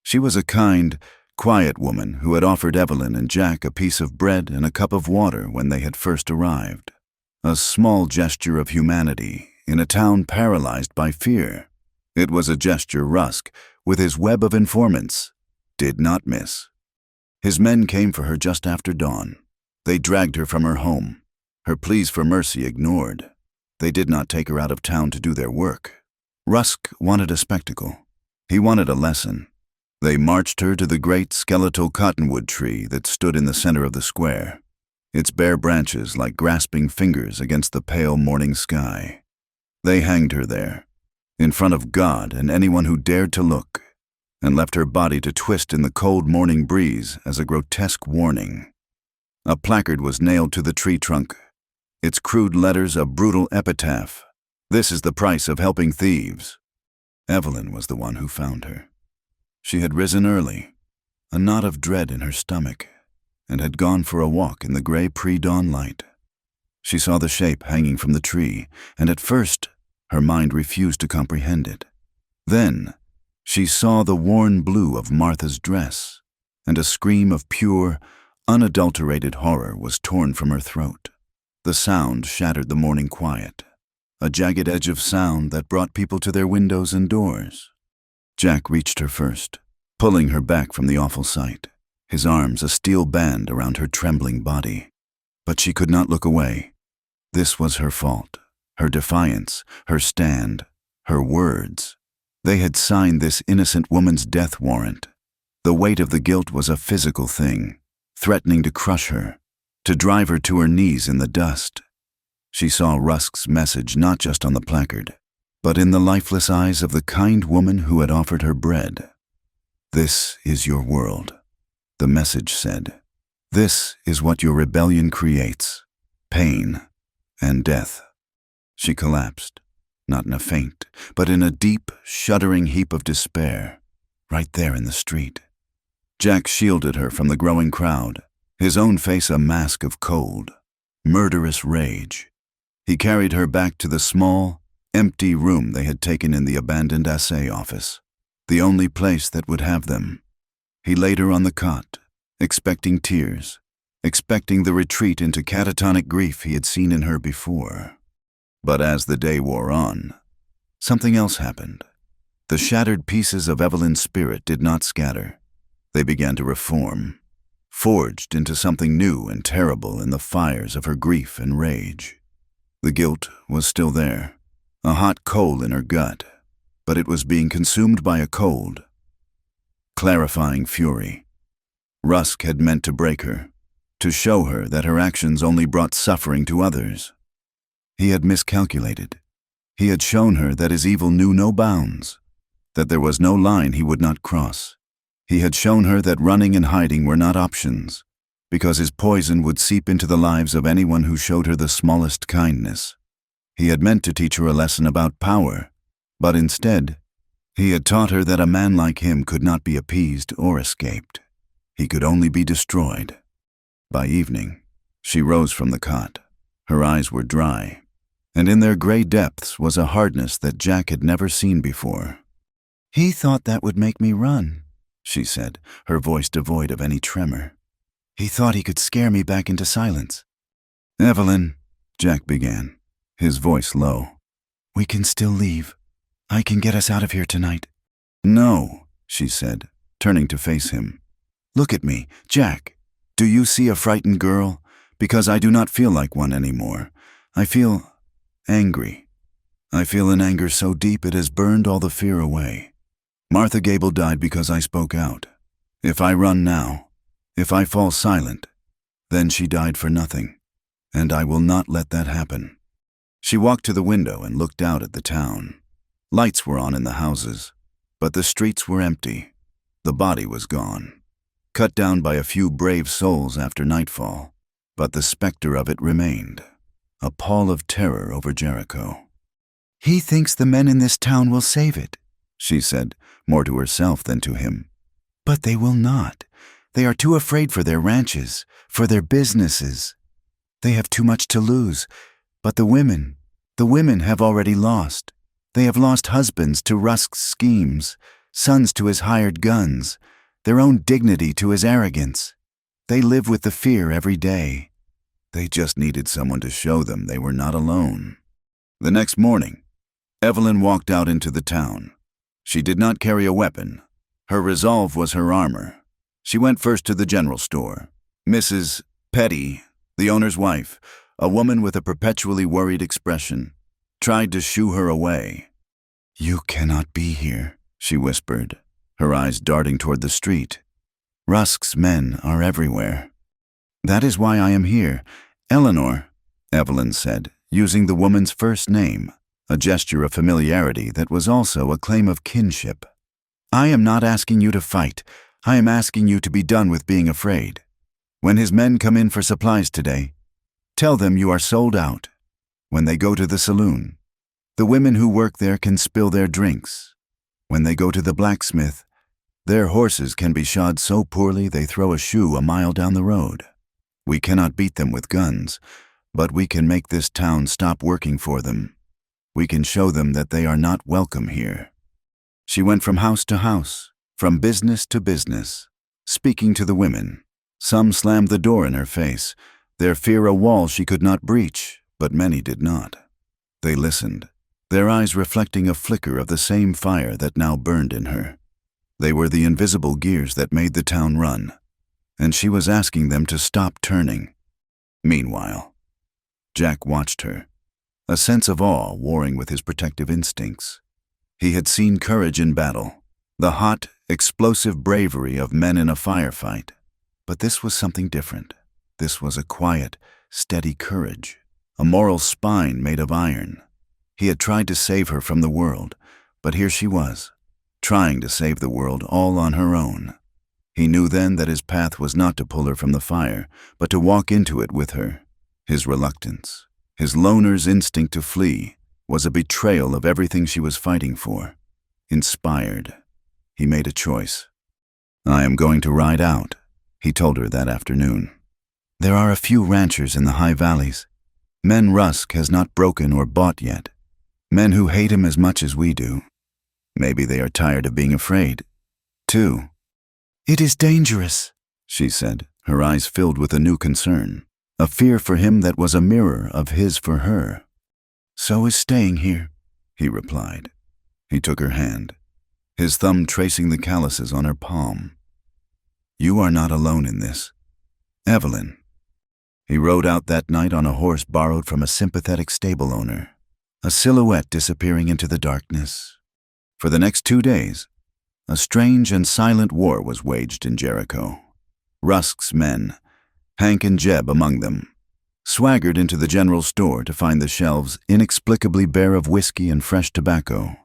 She was a kind, quiet woman who had offered Evelyn and Jack a piece of bread and a cup of water when they had first arrived. A small gesture of humanity in a town paralyzed by fear. It was a gesture Rusk, with his web of informants, did not miss. His men came for her just after dawn. They dragged her from her home, her pleas for mercy ignored. They did not take her out of town to do their work. Rusk wanted a spectacle. He wanted a lesson. They marched her to the great skeletal cottonwood tree that stood in the center of the square, its bare branches like grasping fingers against the pale morning sky. They hanged her there, in front of God and anyone who dared to look, and left her body to twist in the cold morning breeze as a grotesque warning. A placard was nailed to the tree trunk, its crude letters a brutal epitaph. This is the price of helping thieves. Evelyn was the one who found her. She had risen early, a knot of dread in her stomach, and had gone for a walk in the gray pre-dawn light. She saw the shape hanging from the tree, and at first her mind refused to comprehend it. Then she saw the worn blue of Martha's dress, and a scream of pure, unadulterated horror was torn from her throat. The sound shattered the morning quiet, a jagged edge of sound that brought people to their windows and doors. Jack reached her first, pulling her back from the awful sight, his arms a steel band around her trembling body. But she could not look away. This was her fault, her defiance, her stand, her words. They had signed this innocent woman's death warrant. The weight of the guilt was a physical thing, threatening to crush her, to drive her to her knees in the dust. She saw Rusk's message not just on the placard, but in the lifeless eyes of the kind woman who had offered her bread. "This is your world," the message said. "This is what your rebellion creates, pain and death." She collapsed, not in a faint, but in a deep, shuddering heap of despair, right there in the street. Jack shielded her from the growing crowd, his own face a mask of cold, murderous rage. He carried her back to the small, empty room they had taken in the abandoned assay office, the only place that would have them. He laid her on the cot, expecting tears, expecting the retreat into catatonic grief he had seen in her before. But as the day wore on, Something else happened. The shattered pieces of Evelyn's spirit did not scatter. They began to reform, forged into something new and terrible in the fires of her grief and rage. The guilt was still there, a hot coal in her gut, but it was being consumed by a cold, clarifying fury. Rusk had meant to break her, to show her that her actions only brought suffering to others. He had miscalculated. He had shown her that his evil knew no bounds, that there was no line he would not cross. He had shown her that running and hiding were not options, because his poison would seep into the lives of anyone who showed her the smallest kindness. He had meant to teach her a lesson about power, but instead, he had taught her that a man like him could not be appeased or escaped. He could only be destroyed. By evening, she rose from the cot. Her eyes were dry, and in their gray depths was a hardness that Jack had never seen before. "He thought that would make me run," she said, her voice devoid of any tremor. "He thought he could scare me back into silence." "Evelyn," Jack began, his voice low. "We can still leave. I can get us out of here tonight." "No," she said, turning to face him. "Look at me, Jack. Do you see a frightened girl? Because I do not feel like one anymore. I feel angry. I feel an anger so deep it has burned all the fear away. Martha Gable died because I spoke out. If I run now, if I fall silent, then she died for nothing, and I will not let that happen." She walked to the window and looked out at the town. Lights were on in the houses, but the streets were empty. The body was gone, cut down by a few brave souls after nightfall, but the specter of it remained, a pall of terror over Jericho. "He thinks the men in this town will save it," she said, more to herself than to him. "But they will not. They are too afraid for their ranches, for their businesses. They have too much to lose. But the women have already lost. They have lost husbands to Rusk's schemes, sons to his hired guns, their own dignity to his arrogance. They live with the fear every day. They just needed someone to show them they were not alone." The next morning, Evelyn walked out into the town. She did not carry a weapon. Her resolve was her armor. She went first to the general store. Mrs. Petty, the owner's wife, a woman with a perpetually worried expression, tried to shoo her away. "You cannot be here," she whispered, her eyes darting toward the street. "Rusk's men are everywhere." "That is why I am here. Eleanor," Evelyn said, using the woman's first name, a gesture of familiarity that was also a claim of kinship. "I am not asking you to fight. I am asking you to be done with being afraid. When his men come in for supplies today, tell them you are sold out. When they go to the saloon, the women who work there can spill their drinks. When they go to the blacksmith, their horses can be shod so poorly they throw a shoe a mile down the road. We cannot beat them with guns, but we can make this town stop working for them. We can show them that they are not welcome here." She went from house to house, from business to business, speaking to the women. Some slammed the door in her face, their fear a wall she could not breach, but many did not. They listened, their eyes reflecting a flicker of the same fire that now burned in her. They were the invisible gears that made the town run, and she was asking them to stop turning. Meanwhile, Jack watched her, a sense of awe warring with his protective instincts. He had seen courage in battle, the hot, explosive bravery of men in a firefight. But this was something different. This was a quiet, steady courage, a moral spine made of iron. He had tried to save her from the world, but here she was, trying to save the world all on her own. He knew then that his path was not to pull her from the fire, but to walk into it with her. His reluctance, his loner's instinct to flee, was a betrayal of everything she was fighting for. Inspired, he made a choice. "I am going to ride out," he told her that afternoon. "There are a few ranchers in the high valleys, men Rusk has not broken or bought yet, men who hate him as much as we do. Maybe they are tired of being afraid, too." "It is dangerous," she said, her eyes filled with a new concern, a fear for him that was a mirror of his for her. "So is staying here," he replied. He took her hand, his thumb tracing the calluses on her palm. "You are not alone in this. Evelyn." He rode out that night on a horse borrowed from a sympathetic stable owner, a silhouette disappearing into the darkness. For the next 2 days, a strange and silent war was waged in Jericho. Rusk's men, Hank and Jeb among them, swaggered into the general store to find the shelves inexplicably bare of whiskey and fresh tobacco.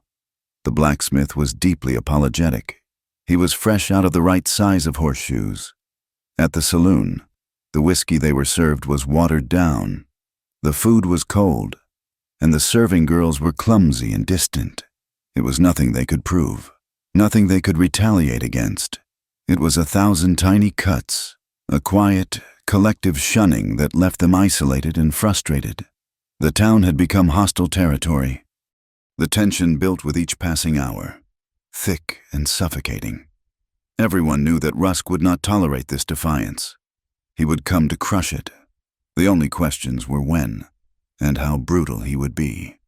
The blacksmith was deeply apologetic. He was fresh out of the right size of horseshoes. At the saloon, the whiskey they were served was watered down, the food was cold, and the serving girls were clumsy and distant. It was nothing they could prove, nothing they could retaliate against. It was 1,000 tiny cuts, a quiet, collective shunning that left them isolated and frustrated. The town had become hostile territory. The tension built with each passing hour, thick and suffocating. Everyone knew that Rusk would not tolerate this defiance. He would come to crush it. The only questions were when, and how brutal he would be.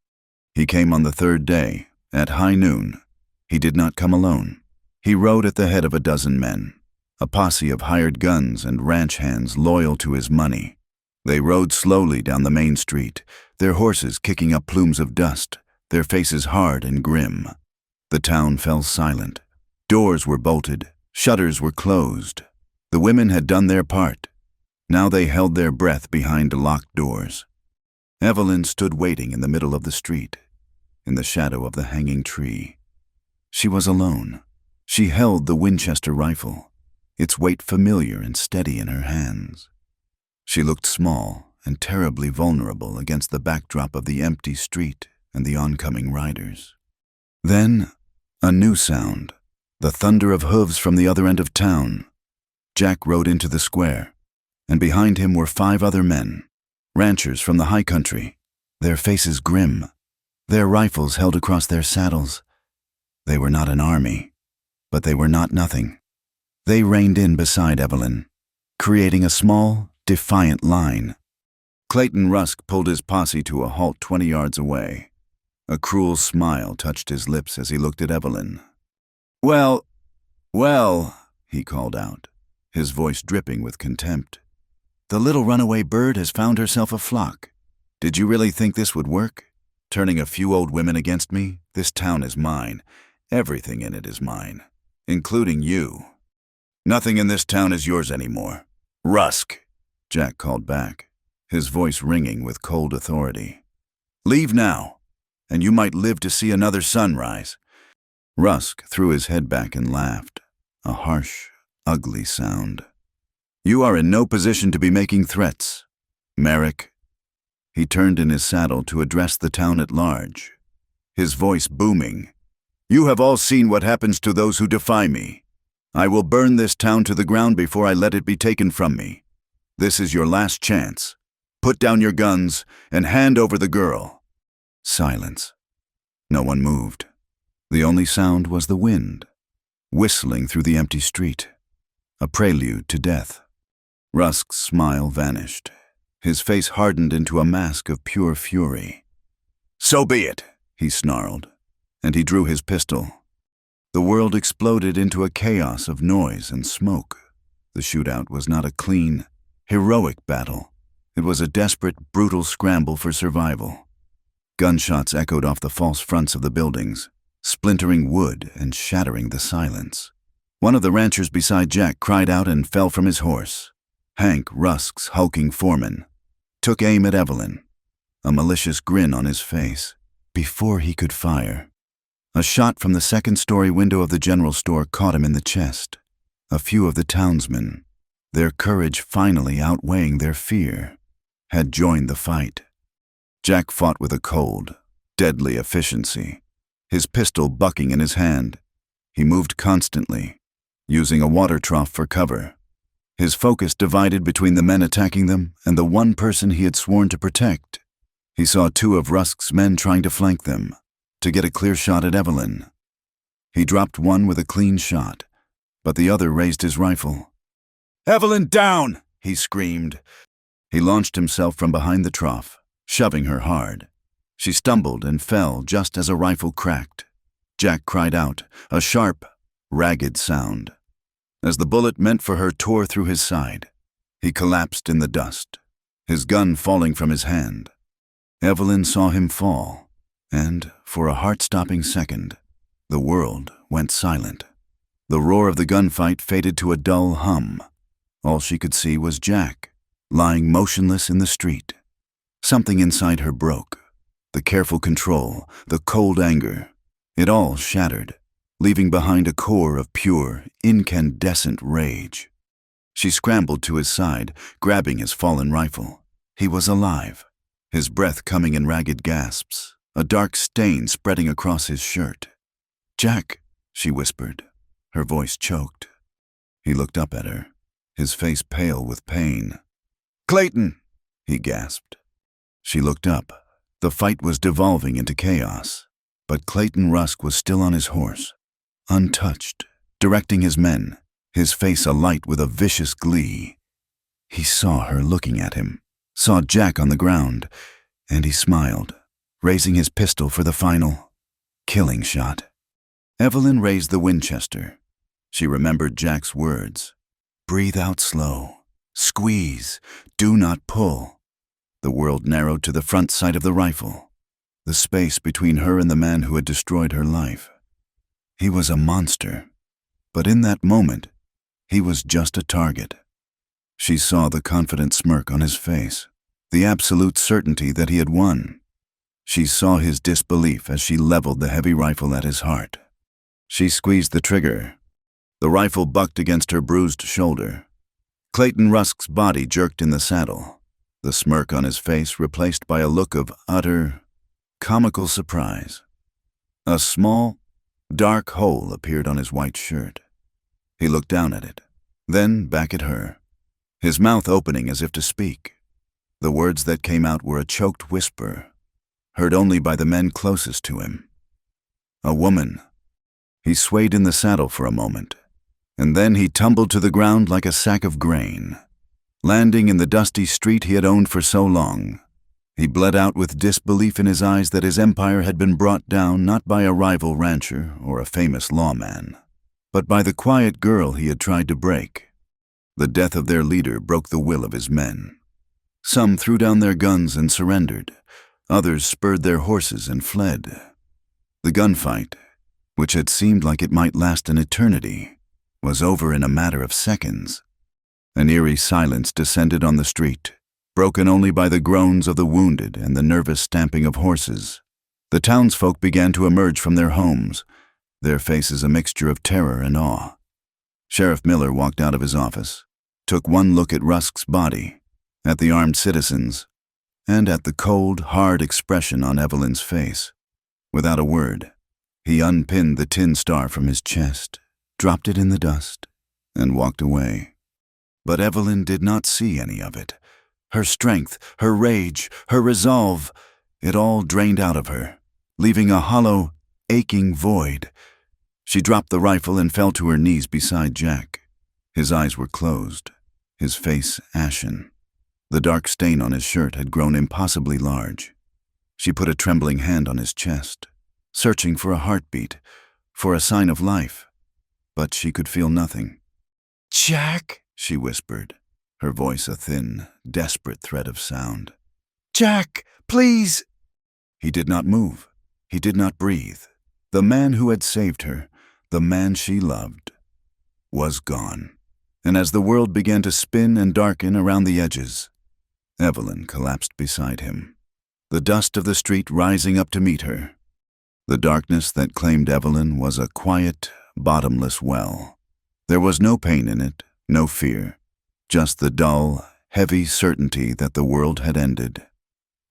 He came on the 3rd day, at high noon. He did not come alone. He rode at the head of a dozen men, a posse of hired guns and ranch hands loyal to his money. They rode slowly down the main street, their horses kicking up plumes of dust, their faces hard and grim. The town fell silent. Doors were bolted, shutters were closed. The women had done their part. Now they held their breath behind locked doors. Evelyn stood waiting in the middle of the street, in the shadow of the hanging tree. She was alone. She held the Winchester rifle, its weight familiar and steady in her hands. She looked small and terribly vulnerable against the backdrop of the empty street and the oncoming riders. Then, a new sound, the thunder of hooves from the other end of town. Jack rode into the square, and behind him were 5 other men, ranchers from the high country, their faces grim, their rifles held across their saddles. They were not an army, but they were not nothing. They reined in beside Evelyn, creating a small, defiant line. Clayton Rusk pulled his posse to a halt 20 yards away. A cruel smile touched his lips as he looked at Evelyn. Well, he called out, his voice dripping with contempt. "The little runaway bird has found herself a flock. Did you really think this would work? Turning a few old women against me? This town is mine. Everything in it is mine, including you. Nothing in this town is yours anymore. Rusk," Jack called back, his voice ringing with cold authority. "Leave now, and you might live to see another sunrise." Rusk threw his head back and laughed, a harsh, ugly sound. "You are in no position to be making threats, Merrick." He turned in his saddle to address the town at large, his voice booming. "You have all seen what happens to those who defy me. I will burn this town to the ground before I let it be taken from me. This is your last chance. Put down your guns and hand over the girl." Silence. No one moved. The only sound was the wind, whistling through the empty street, a prelude to death. Rusk's smile vanished. His face hardened into a mask of pure fury. "So be it," he snarled, and he drew his pistol. The world exploded into a chaos of noise and smoke. The shootout was not a clean, heroic battle. It was a desperate, brutal scramble for survival. Gunshots echoed off the false fronts of the buildings, splintering wood and shattering the silence. One of the ranchers beside Jack cried out and fell from his horse. Hank, Rusk's hulking foreman, took aim at Evelyn, a malicious grin on his face, before he could fire. A shot from the second-story window of the general store caught him in the chest. A few of the townsmen, their courage finally outweighing their fear, had joined the fight. Jack fought with a cold, deadly efficiency, his pistol bucking in his hand. He moved constantly, using a water trough for cover. His focus divided between the men attacking them and the one person he had sworn to protect. He saw 2 of Rusk's men trying to flank them, to get a clear shot at Evelyn. He dropped one with a clean shot, but the other raised his rifle. "Evelyn, down!" he screamed. He launched himself from behind the trough, shoving her hard. She stumbled and fell just as a rifle cracked. Jack cried out, a sharp, ragged sound. As the bullet meant for her tore through his side, he collapsed in the dust, his gun falling from his hand. Evelyn saw him fall, and, for a heart-stopping second, the world went silent. The roar of the gunfight faded to a dull hum. All she could see was Jack, lying motionless in the street. Something inside her broke. The careful control, the cold anger, it all shattered, leaving behind a core of pure, incandescent rage. She scrambled to his side, grabbing his fallen rifle. He was alive, his breath coming in ragged gasps, a dark stain spreading across his shirt. "Jack," she whispered, her voice choked. He looked up at her, his face pale with pain. "Clayton!" he gasped. She looked up. The fight was devolving into chaos, but Clayton Rusk was still on his horse, untouched, directing his men, his face alight with a vicious glee. He saw her looking at him, saw Jack on the ground, and he smiled, raising his pistol for the final, killing shot. Evelyn raised the Winchester. She remembered Jack's words. "Breathe out slow. Squeeze. Do not pull." The world narrowed to the front sight of the rifle, the space between her and the man who had destroyed her life. He was a monster, but in that moment, he was just a target. She saw the confident smirk on his face, the absolute certainty that he had won. She saw his disbelief as she leveled the heavy rifle at his heart. She squeezed the trigger. The rifle bucked against her bruised shoulder. Clayton Rusk's body jerked in the saddle, the smirk on his face replaced by a look of utter, comical surprise. A small, dark hole appeared on his white shirt. He looked down at it, then back at her, his mouth opening as if to speak. The words that came out were a choked whisper, heard only by the men closest to him. "A woman." He swayed in the saddle for a moment, and then he tumbled to the ground like a sack of grain, landing in the dusty street he had owned for so long. He bled out with disbelief in his eyes that his empire had been brought down not by a rival rancher or a famous lawman, but by the quiet girl he had tried to break. The death of their leader broke the will of his men. Some threw down their guns and surrendered. Others spurred their horses and fled. The gunfight, which had seemed like it might last an eternity, was over in a matter of seconds. An eerie silence descended on the street, broken only by the groans of the wounded and the nervous stamping of horses. The townsfolk began to emerge from their homes, their faces a mixture of terror and awe. Sheriff Miller walked out of his office, took one look at Rusk's body, at the armed citizens, and at the cold, hard expression on Evelyn's face. Without a word, he unpinned the tin star from his chest, dropped it in the dust, and walked away. But Evelyn did not see any of it. Her strength, her rage, her resolve, it all drained out of her, leaving a hollow, aching void. She dropped the rifle and fell to her knees beside Jack. His eyes were closed, his face ashen. The dark stain on his shirt had grown impossibly large. She put a trembling hand on his chest, searching for a heartbeat, for a sign of life, but she could feel nothing. "Jack," she whispered, her voice a thin, desperate thread of sound. "Jack, please!" He did not move. He did not breathe. The man who had saved her, the man she loved, was gone. And as the world began to spin and darken around the edges, Evelyn collapsed beside him, the dust of the street rising up to meet her. The darkness that claimed Evelyn was a quiet, bottomless well. There was no pain in it, no fear, just the dull, heavy certainty that the world had ended.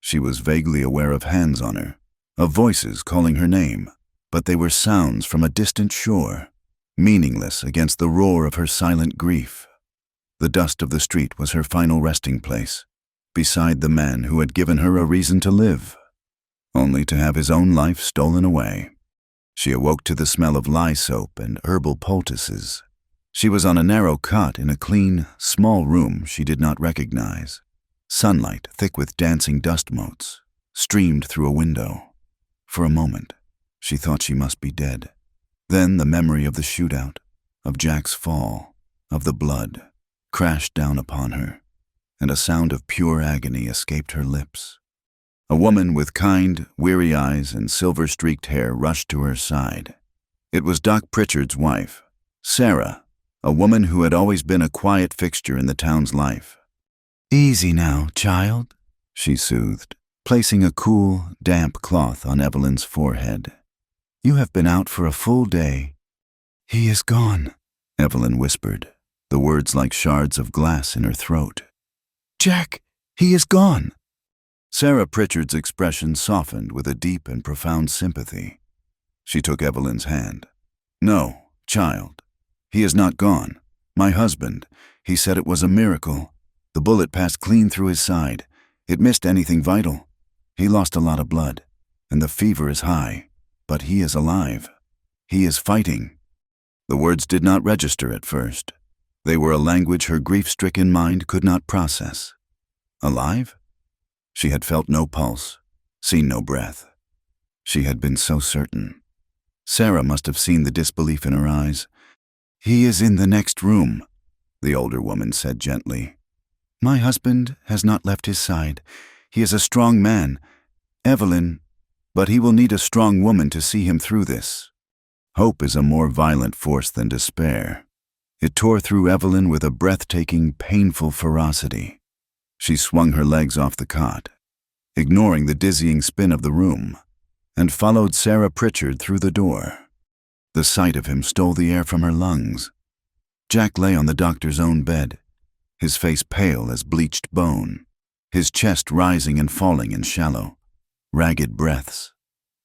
She was vaguely aware of hands on her, of voices calling her name, but they were sounds from a distant shore, meaningless against the roar of her silent grief. The dust of the street was her final resting place, beside the man who had given her a reason to live, only to have his own life stolen away. She awoke to the smell of lye soap and herbal poultices. She was on a narrow cot in a clean, small room she did not recognize. Sunlight, thick with dancing dust motes, streamed through a window. For a moment, She thought she must be dead. Then the memory of the shootout, of Jack's fall, of the blood, crashed down upon her, and a sound of pure agony escaped her lips. A woman with kind, weary eyes and silver-streaked hair rushed to her side. It was Doc Pritchard's wife, Sarah, a woman who had always been a quiet fixture in the town's life. "Easy now, child," she soothed, placing a cool, damp cloth on Evelyn's forehead. "You have been out for a full day." "He is gone," Evelyn whispered, the words like shards of glass in her throat. "Jack, he is gone." Sarah Pritchard's expression softened with a deep and profound sympathy. She took Evelyn's hand. "No, child. He is not gone. My husband, he said it was a miracle. The bullet passed clean through his side. It missed anything vital. He lost a lot of blood, and the fever is high, but he is alive. He is fighting." The words did not register at first. They were a language her grief-stricken mind could not process. Alive? She had felt no pulse, seen no breath. She had been so certain. Sarah must have seen the disbelief in her eyes. "He is in the next room," the older woman said gently. "My husband has not left his side. He is a strong man, Evelyn, but he will need a strong woman to see him through this." Hope is a more violent force than despair. It tore through Evelyn with a breathtaking, painful ferocity. She swung her legs off the cot, ignoring the dizzying spin of the room, and followed Sarah Pritchard through the door. The sight of him stole the air from her lungs. Jack lay on the doctor's own bed, his face pale as bleached bone, his chest rising and falling in shallow, ragged breaths.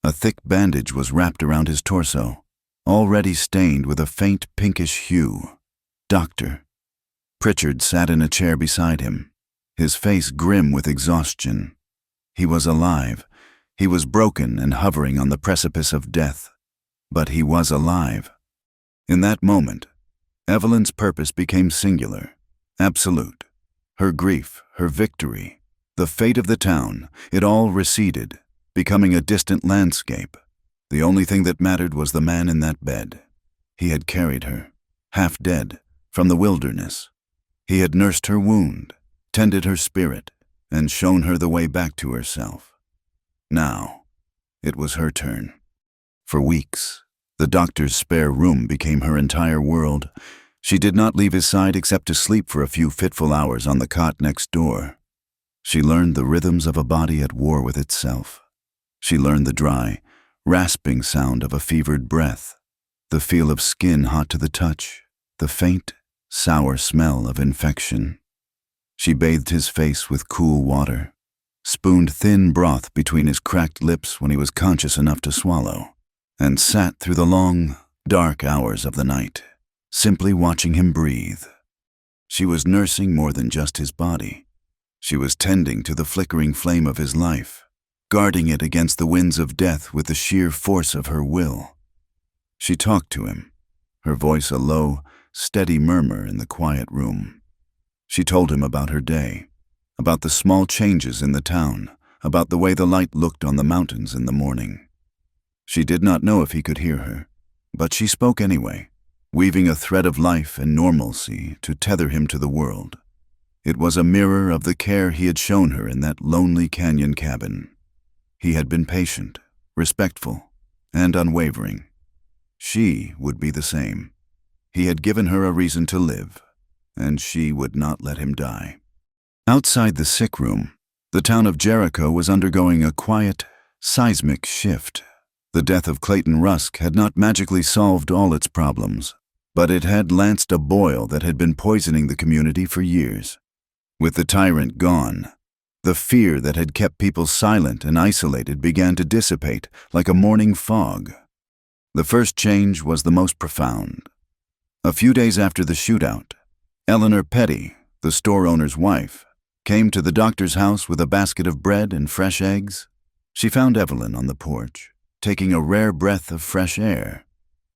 A thick bandage was wrapped around his torso, already stained with a faint pinkish hue. "Doctor." Pritchard sat in a chair beside him, his face grim with exhaustion. He was alive. He was broken and hovering on the precipice of death. But he was alive. In that moment, Evelyn's purpose became singular, absolute. Her grief, her victory, the fate of the town, it all receded, becoming a distant landscape. The only thing that mattered was the man in that bed. He had carried her, half dead, from the wilderness. He had nursed her wound, tended her spirit, and shown her the way back to herself. Now, it was her turn. For weeks, the doctor's spare room became her entire world. She did not leave his side except to sleep for a few fitful hours on the cot next door. She learned the rhythms of a body at war with itself. She learned the dry, rasping sound of a fevered breath, the feel of skin hot to the touch, the faint, sour smell of infection. She bathed his face with cool water, spooned thin broth between his cracked lips when he was conscious enough to swallow, and sat through the long, dark hours of the night, simply watching him breathe. She was nursing more than just his body. She was tending to the flickering flame of his life, guarding it against the winds of death with the sheer force of her will. She talked to him, her voice a low, steady murmur in the quiet room. She told him about her day, about the small changes in the town, about the way the light looked on the mountains in the morning. She did not know if he could hear her, but she spoke anyway, weaving a thread of life and normalcy to tether him to the world. It was a mirror of the care he had shown her in that lonely canyon cabin. He had been patient, respectful, and unwavering. She would be the same. He had given her a reason to live, and she would not let him die. Outside the sick room, the town of Jericho was undergoing a quiet, seismic shift. The death of Clayton Rusk had not magically solved all its problems, but it had lanced a boil that had been poisoning the community for years. With the tyrant gone, the fear that had kept people silent and isolated began to dissipate like a morning fog. The first change was the most profound. A few days after the shootout, Eleanor Petty, the store owner's wife, came to the doctor's house with a basket of bread and fresh eggs. She found Evelyn on the porch, taking a rare breath of fresh air.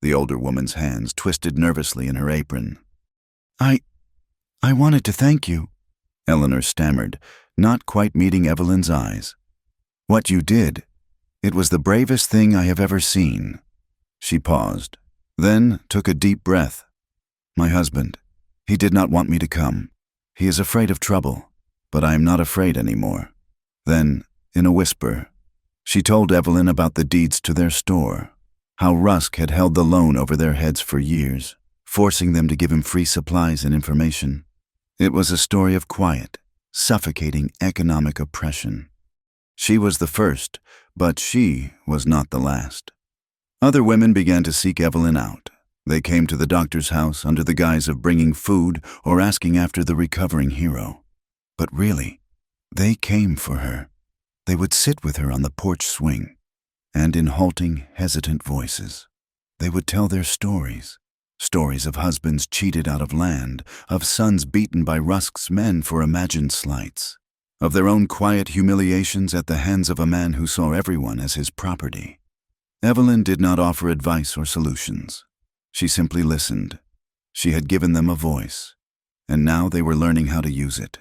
The older woman's hands twisted nervously in her apron. I wanted to thank you," Eleanor stammered, not quite meeting Evelyn's eyes. "What you did, It was the bravest thing I have ever seen." She paused, then took a deep breath. "My husband, he did not want me to come. He is afraid of trouble, but I am not afraid anymore." Then, in a whisper, she told Evelyn about the deeds to their store, how Rusk had held the loan over their heads for years, forcing them to give him free supplies and information. It was a story of quiet, suffocating economic oppression. She was the first, but she was not the last. Other women began to seek Evelyn out. They came to the doctor's house under the guise of bringing food or asking after the recovering hero. But really, they came for her. They would sit with her on the porch swing, and in halting, hesitant voices, they would tell their stories. Stories of husbands cheated out of land, of sons beaten by Rusk's men for imagined slights, of their own quiet humiliations at the hands of a man who saw everyone as his property. Evelyn did not offer advice or solutions. She simply listened. She had given them a voice, and now they were learning how to use it.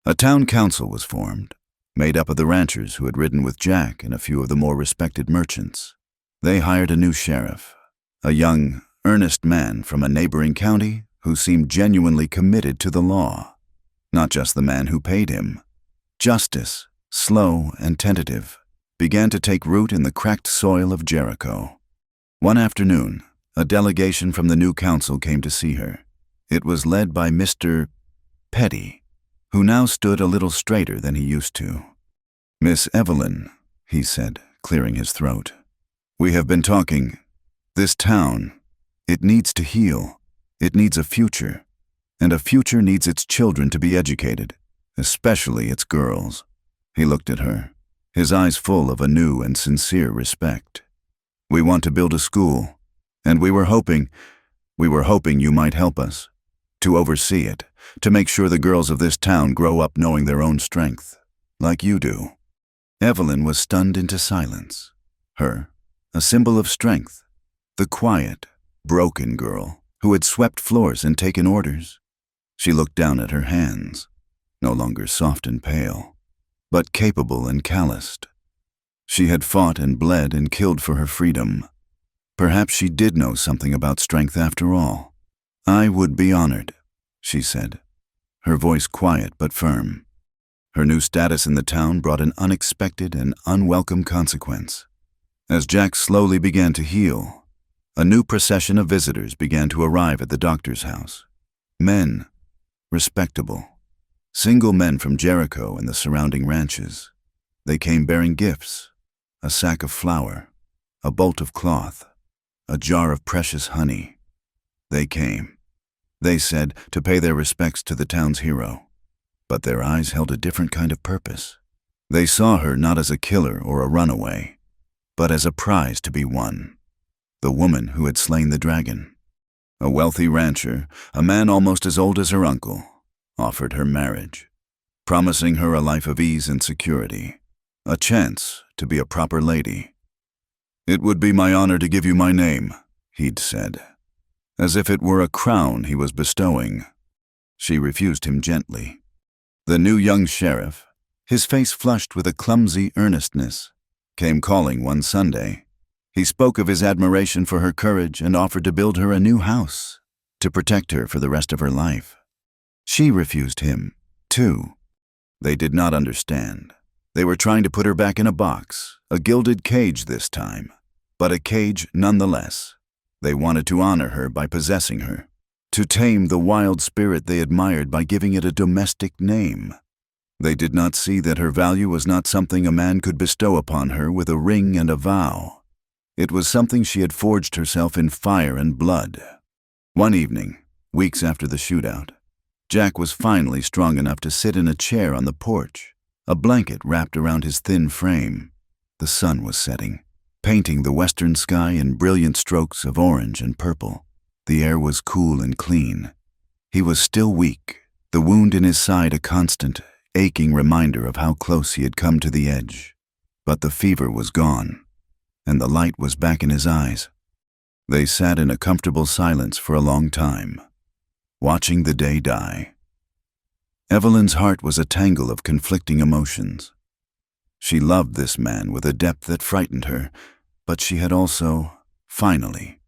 A town council was formed, made up of the ranchers who had ridden with Jack and a few of the more respected merchants. They hired a new sheriff, a young, earnest man from a neighboring county who seemed genuinely committed to the law. Not just the man who paid him. Justice, slow and tentative, began to take root in the cracked soil of Jericho. One afternoon, a delegation from the new council came to see her. It was led by Mr. Petty, who now stood a little straighter than he used to. "Miss Evelyn," he said, clearing his throat, "we have been talking. This town, it needs to heal. It needs a future. And a future needs its children to be educated, especially its girls." He looked at her, his eyes full of a new and sincere respect. "We want to build a school, and we were hoping you might help us, to oversee it, to make sure the girls of this town grow up knowing their own strength, like you do." Evelyn was stunned into silence. Her, a symbol of strength, the quiet, broken girl who had swept floors and taken orders. She looked down at her hands, no longer soft and pale, but capable and calloused. She had fought and bled and killed for her freedom. Perhaps she did know something about strength after all. "I would be honored," she said, her voice quiet but firm. Her new status in the town brought an unexpected and unwelcome consequence. As Jack slowly began to heal, a new procession of visitors began to arrive at the doctor's house. Men, respectable, single men from Jericho and the surrounding ranches. They came bearing gifts, a sack of flour, a bolt of cloth, a jar of precious honey. They came, they said, to pay their respects to the town's hero. But their eyes held a different kind of purpose. They saw her not as a killer or a runaway, but as a prize to be won. The woman who had slain the dragon. A wealthy rancher, a man almost as old as her uncle, offered her marriage, promising her a life of ease and security, a chance to be a proper lady. "It would be my honor to give you my name," he'd said, as if it were a crown he was bestowing. She refused him gently. The new young sheriff, his face flushed with a clumsy earnestness, came calling one Sunday. He spoke of his admiration for her courage and offered to build her a new house, to protect her for the rest of her life. She refused him, too. They did not understand. They were trying to put her back in a box, a gilded cage this time, but a cage nonetheless. They wanted to honor her by possessing her, to tame the wild spirit they admired by giving it a domestic name. They did not see that her value was not something a man could bestow upon her with a ring and a vow. It was something she had forged herself in fire and blood. One evening, weeks after the shootout, Jack was finally strong enough to sit in a chair on the porch, a blanket wrapped around his thin frame. The sun was setting, painting the western sky in brilliant strokes of orange and purple. The air was cool and clean. He was still weak, the wound in his side a constant, aching reminder of how close he had come to the edge. But the fever was gone, and the light was back in his eyes. They sat in a comfortable silence for a long time, watching the day die. Evelyn's heart was a tangle of conflicting emotions. She loved this man with a depth that frightened her, but she had also, finally,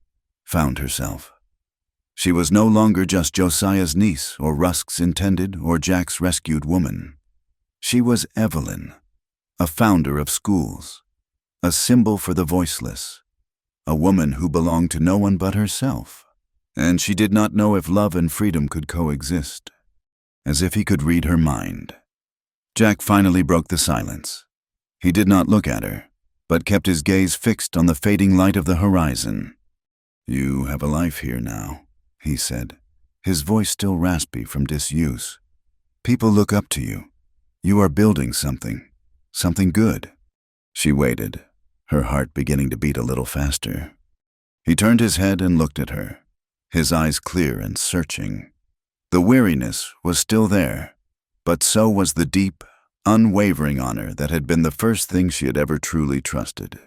found herself. She was no longer just Josiah's niece or Rusk's intended or Jack's rescued woman. She was Evelyn, a founder of schools, a symbol for the voiceless, a woman who belonged to no one but herself. And she did not know if love and freedom could coexist, as if he could read her mind. Jack finally broke the silence. He did not look at her, but kept his gaze fixed on the fading light of the horizon. "You have a life here now," he said, his voice still raspy from disuse. "People look up to you. You are building something good." She waited, her heart beginning to beat a little faster. He turned his head and looked at her, his eyes clear and searching. The weariness was still there, but so was the deep, unwavering honor that had been the first thing she had ever truly trusted.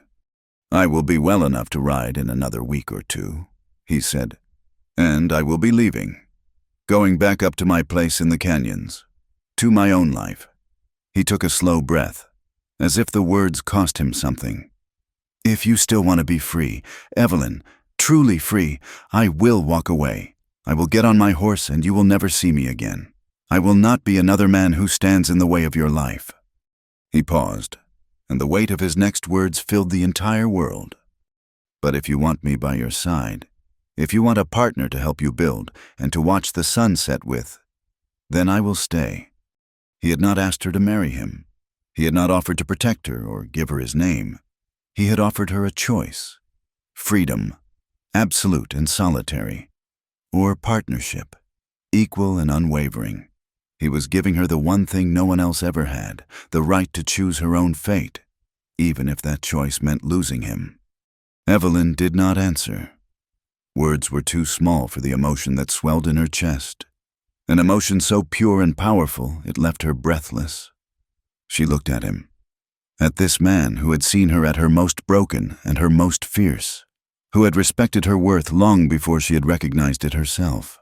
"I will be well enough to ride in another week or two," he said, "and I will be leaving, going back up to my place in the canyons, to my own life." He took a slow breath, as if the words cost him something. "If you still want to be free, Evelyn, truly free, I will walk away. I will get on my horse and you will never see me again. I will not be another man who stands in the way of your life." He paused, and the weight of his next words filled the entire world. "But if you want me by your side, if you want a partner to help you build and to watch the sun set with, then I will stay." He had not asked her to marry him. He had not offered to protect her or give her his name. He had offered her a choice: freedom, absolute and solitary, or partnership, equal and unwavering. He was giving her the one thing no one else ever had, the right to choose her own fate, even if that choice meant losing him. Evelyn did not answer. Words were too small for the emotion that swelled in her chest, an emotion so pure and powerful it left her breathless. She looked at him, at this man who had seen her at her most broken and her most fierce, who had respected her worth long before she had recognized it herself.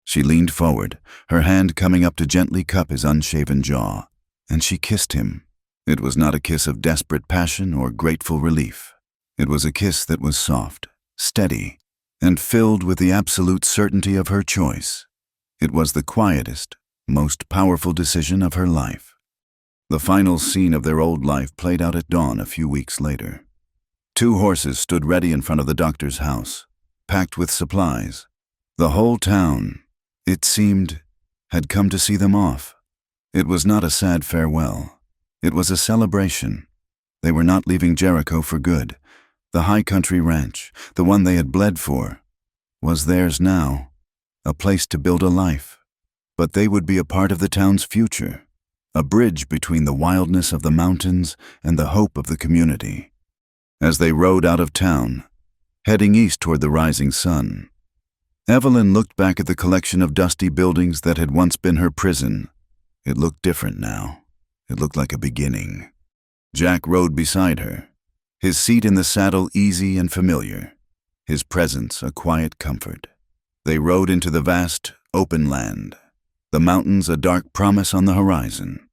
She leaned forward, her hand coming up to gently cup his unshaven jaw, and she kissed him. It was not a kiss of desperate passion or grateful relief. It was a kiss that was soft, steady, and filled with the absolute certainty of her choice. It was the quietest, most powerful decision of her life. The final scene of their old life played out at dawn a few weeks later. 2 horses stood ready in front of the doctor's house, packed with supplies. The whole town, it seemed, had come to see them off. It was not a sad farewell. It was a celebration. They were not leaving Jericho for good. The high country ranch, the one they had bled for, was theirs now, a place to build a life. But they would be a part of the town's future, a bridge between the wildness of the mountains and the hope of the community. As they rode out of town, heading east toward the rising sun, Evelyn looked back at the collection of dusty buildings that had once been her prison. It looked different now. It looked like a beginning. Jack rode beside her, his seat in the saddle easy and familiar, his presence a quiet comfort. They rode into the vast, open land, the mountains a dark promise on the horizon.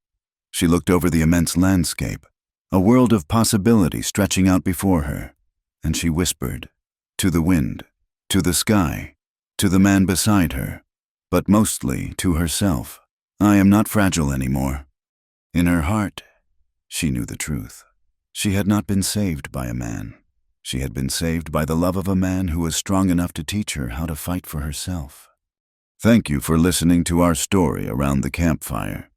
She looked over the immense landscape, a world of possibility stretching out before her, and she whispered, to the wind, to the sky, to the man beside her, but mostly to herself, "I am not fragile anymore." In her heart, she knew the truth. She had not been saved by a man. She had been saved by the love of a man who was strong enough to teach her how to fight for herself. Thank you for listening to our story around the campfire.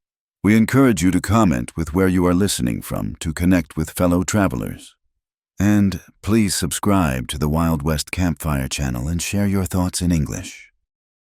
We encourage you to comment with where you are listening from to connect with fellow travelers. And please subscribe to the Wild West Campfire channel and share your thoughts in English.